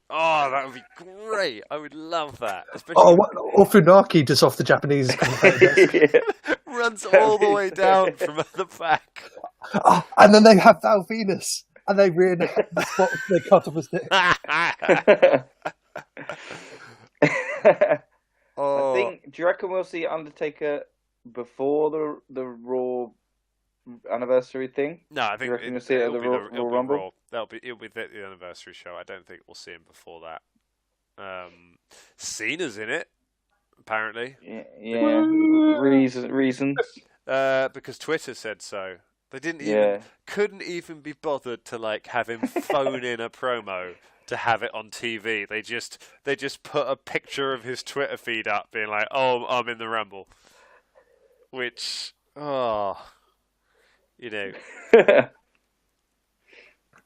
Oh, that would be great. I would love that. Or Funaki just off the Japanese. Runs all the way down from the back. Oh, and then they have Val Venus. And they reenact the spot they cut off his dick. Do you reckon we'll see Undertaker before the Raw anniversary thing? No, I think we'll see it at the Raw Rumble. It'll be the anniversary show. I don't think we'll see him before that. Cena's in it. apparently. Yeah. Reasons. Because Twitter said so. They couldn't even be bothered to like have him phone in a promo to have it on TV. They just put a picture of his Twitter feed up, being like, "Oh, I'm in the Rumble," which,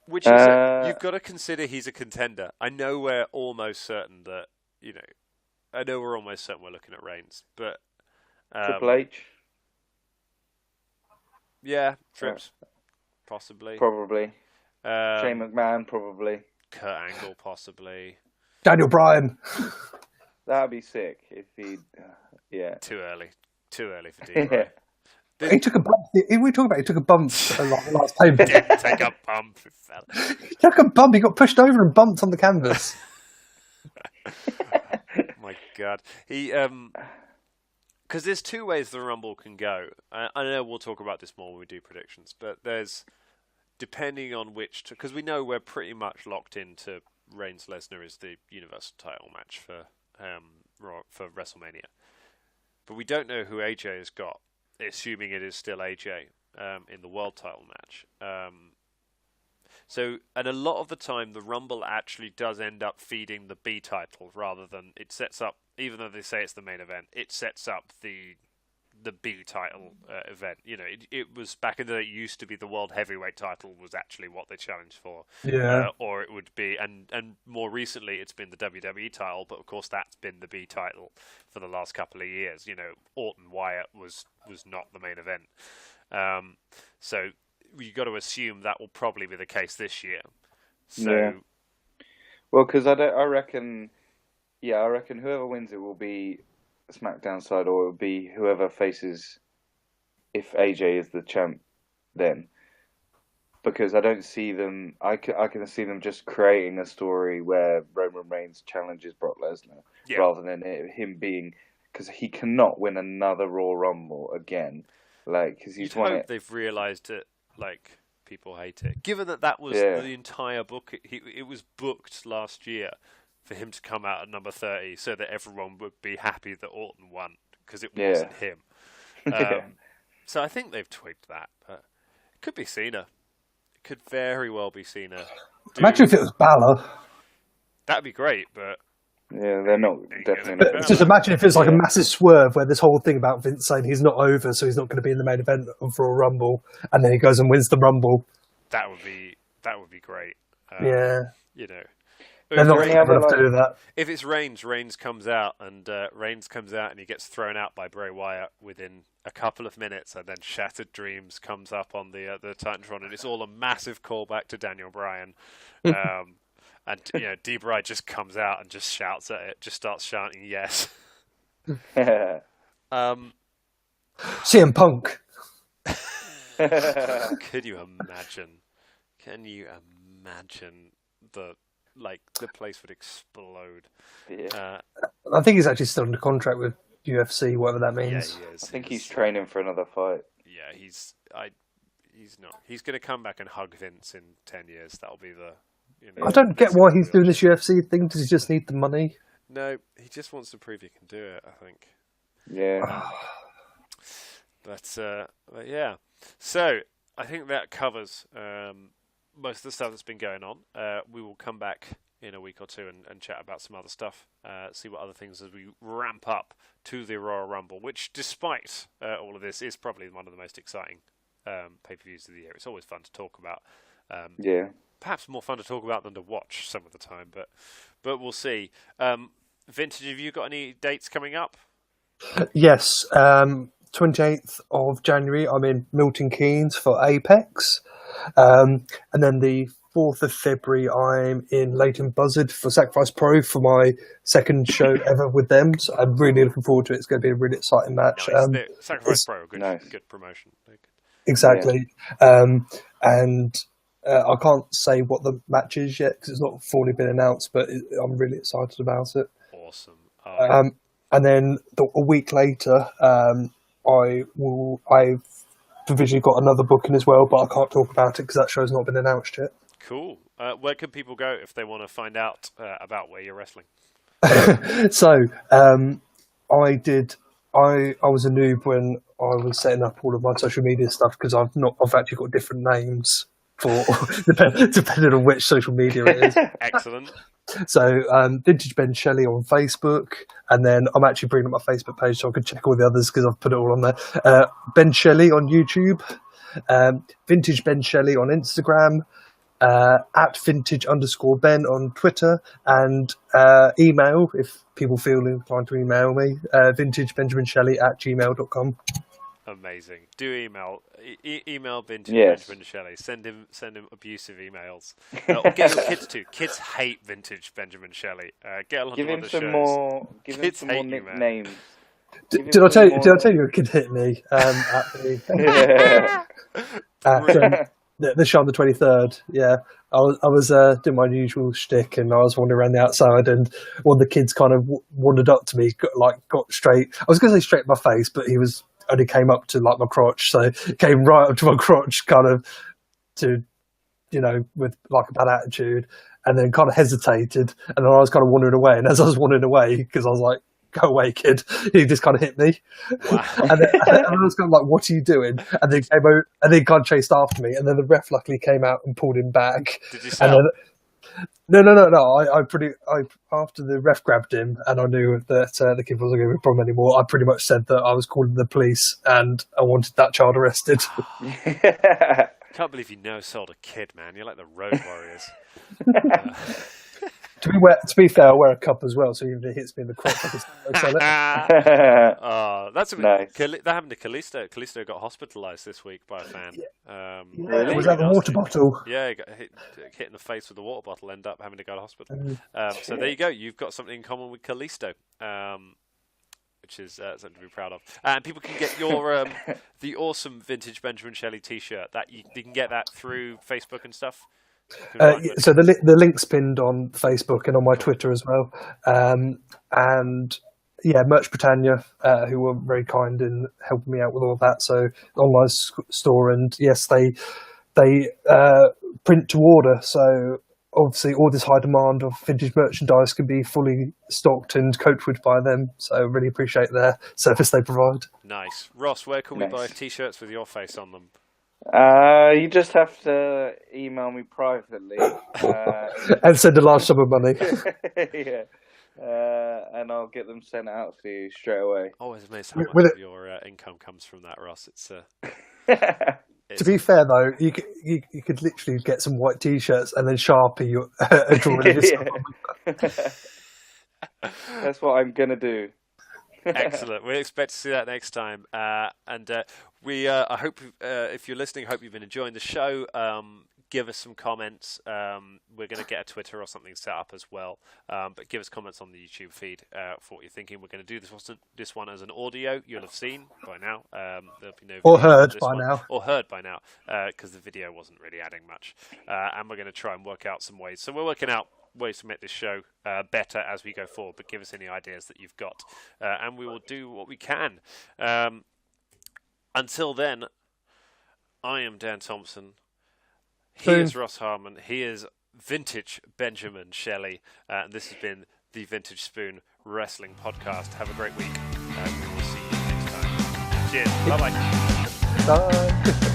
which is you've got to consider he's a contender. I know we're almost certain that we're looking at Reigns, but Triple H. Yeah, Trips, possibly. Probably. Shane McMahon, probably. Kurt Angle, possibly. Daniel Bryan. That'd be sick if he. Yeah. Too early for D. He took a bump. We talk about he took a bump last time. He didn't take a bump, fella. He took a bump. He got pushed over and bumped on the canvas. My God, he because there's two ways the Rumble can go. I know we'll talk about this more when we do predictions, but there's depending on which, because we know we're pretty much locked into Reigns Lesnar is the Universal title match for WrestleMania, but we don't know who AJ has got, assuming it is still AJ in the World title match. So, and a lot of the time, the Rumble actually does end up feeding the B title rather than it sets up. Even though they say it's the main event, it sets up the B title event. It was back in the day. It used to be the World Heavyweight title was actually what they challenged for. Yeah. Or it would be, and more recently, it's been the WWE title. But of course, that's been the B title for the last couple of years. Orton Wyatt was not the main event. So you got to assume that will probably be the case this year. So, yeah. Well, because I reckon whoever wins it will be SmackDown side, or it will be whoever faces, if AJ is the champ, then. Because I don't see them. I can see them just creating a story where Roman Reigns challenges Brock Lesnar, rather than him being, because he cannot win another Royal Rumble again. Because he's won it. They've realised it. People hate it. Given that was the entire book, it was booked last year for him to come out at number 30, so that everyone would be happy that Orton won because it wasn't him. So I think they've twigged that, but it could be Cena. It could very well be Cena. Imagine if it was Balor. That'd be great, but they're not definitely. But just imagine if it's like a massive swerve where this whole thing about Vince saying he's not over, so he's not going to be in the main event of Royal Rumble, and then he goes and wins the Rumble. That would be great. They're not enough to do that. If it's Reigns comes out and he gets thrown out by Bray Wyatt within a couple of minutes, and then Shattered Dreams comes up on the Titantron, and it's all a massive callback to Daniel Bryan. And D-Bry just comes out and just shouts at it, just starts chanting yes. CM Punk. Could you imagine? Can you imagine the place would explode? Yeah. I think he's actually still under contract with UFC, whatever that means. Yeah, he is. I think he's training for another fight. Yeah, he's not. He's going to come back and hug Vince in 10 years. That'll be the. I don't get why he's doing this UFC thing. Does he just need the money? No, he just wants to prove he can do it, I think. Yeah. But yeah. So, I think that covers most of the stuff that's been going on. We will come back in a week or two and chat about some other stuff, see what other things as we ramp up to the Royal Rumble, which, despite all of this, is probably one of the most exciting pay-per-views of the year. It's always fun to talk about. Perhaps more fun to talk about than to watch some of the time, but we'll see. Vintage, have you got any dates coming up? Yes, 28th of January, I'm in Milton Keynes for Apex. And then the 4th of February, I'm in Leighton Buzzard for Sacrifice Pro for my second show ever with them. So I'm really looking forward to it. It's going to be a really exciting match. Nice. Sacrifice Pro, good promotion. Exactly. Yeah. And I can't say what the match is yet because it's not fully been announced, but I'm really excited about it. Awesome. And then a week later, I've provisionally got another booking as well, but I can't talk about it because that show's not been announced yet. Cool. Where can people go if they want to find out about where you're wrestling? So, I did. I was a noob when I was setting up all of my social media stuff because I've actually got different names for depending on which social media it is. Excellent. So Vintage Ben Shelley on Facebook, and then I'm actually bringing up my Facebook page so I can check all the others because I've put it all on there. Ben Shelley on YouTube, Vintage Ben Shelley on Instagram, at vintage_Ben on Twitter, and email if people feel inclined to email me, vintagebenjaminshelley@gmail.com. Amazing. Do email Vintage Benjamin Shelley. Send him abusive emails. Or get your kids to. Kids hate Vintage Benjamin Shelley. Get along Give to him other some shows. more. Give him Kids some more hate you, man. nicknames. Did I tell you a kid hit me at the show on the 23rd? Yeah, I was doing my usual shtick, and I was wandering around the outside, and one of the kids kind of wandered up to me, got straight. I was going to say straight in my face, but he only came up to like my crotch, so he came right up to my crotch, kind of with like a bad attitude, and then kind of hesitated, and then I was kind of wandering away, and as I was wandering away, because I was like, "Go away, kid," he just kind of hit me. Wow. and I was kind of like, "What are you doing?" And then came out, and then kind of chased after me, and then the ref luckily came out and pulled him back. Did you sell? No. After the ref grabbed him, and I knew that the kid wasn't going to be a problem anymore, I pretty much said that I was calling the police and I wanted that child arrested. Can't believe you sold a kid, man. You're like the Road Warriors. To be fair, I wear a cup as well, so even if it hits me in the crotch, I can still sell it. That's nice. That happened to Kalisto. Kalisto got hospitalised this week by a fan. Really? Was that a water bottle? Yeah, he got hit in the face with a water bottle, ended up having to go to hospital. So there you go. You've got something in common with Kalisto, which is something to be proud of. And people can get your the awesome Vintage Benjamin Shelley T-shirt. That you can get that through Facebook and stuff. So the link's pinned on Facebook and on my Twitter as well, and Merch Britannia, who were very kind in helping me out with all of that. So online store, and yes, they print to order. So obviously, all this high demand of vintage merchandise can be fully stocked and coached with by them. So really appreciate their service they provide. Nice, Ross. Where can we buy T-shirts with your face on them? You just have to email me privately and send a large sum of money. Yeah, and I'll get them sent out to you straight away. Always amazed how much of your income comes from that, Ross. It's to be fair though, you could literally get some white T-shirts and then Sharpie a drawing of yourself. That's what I'm gonna do. Excellent. We expect to see that next time. And I hope if you're listening, hope you've been enjoying the show. Give us some comments. We're going to get a Twitter or something set up as well. But give us comments on the YouTube feed for what you're thinking. We're going to do this one as an audio. You'll have seen by now. There'll be no or heard by now. Or heard by now, because the video wasn't really adding much. And we're going to try and work out some ways. So we're working out ways to make this show better as we go forward, but give us any ideas that you've got, and we will do what we can. Until then, I am Dan Thompson. He is Ross Harmon. He is Vintage Benjamin Shelley, and this has been the Vintage Spoon Wrestling Podcast. Have a great week, and we will see you next time. Cheers. Bye-bye. Bye.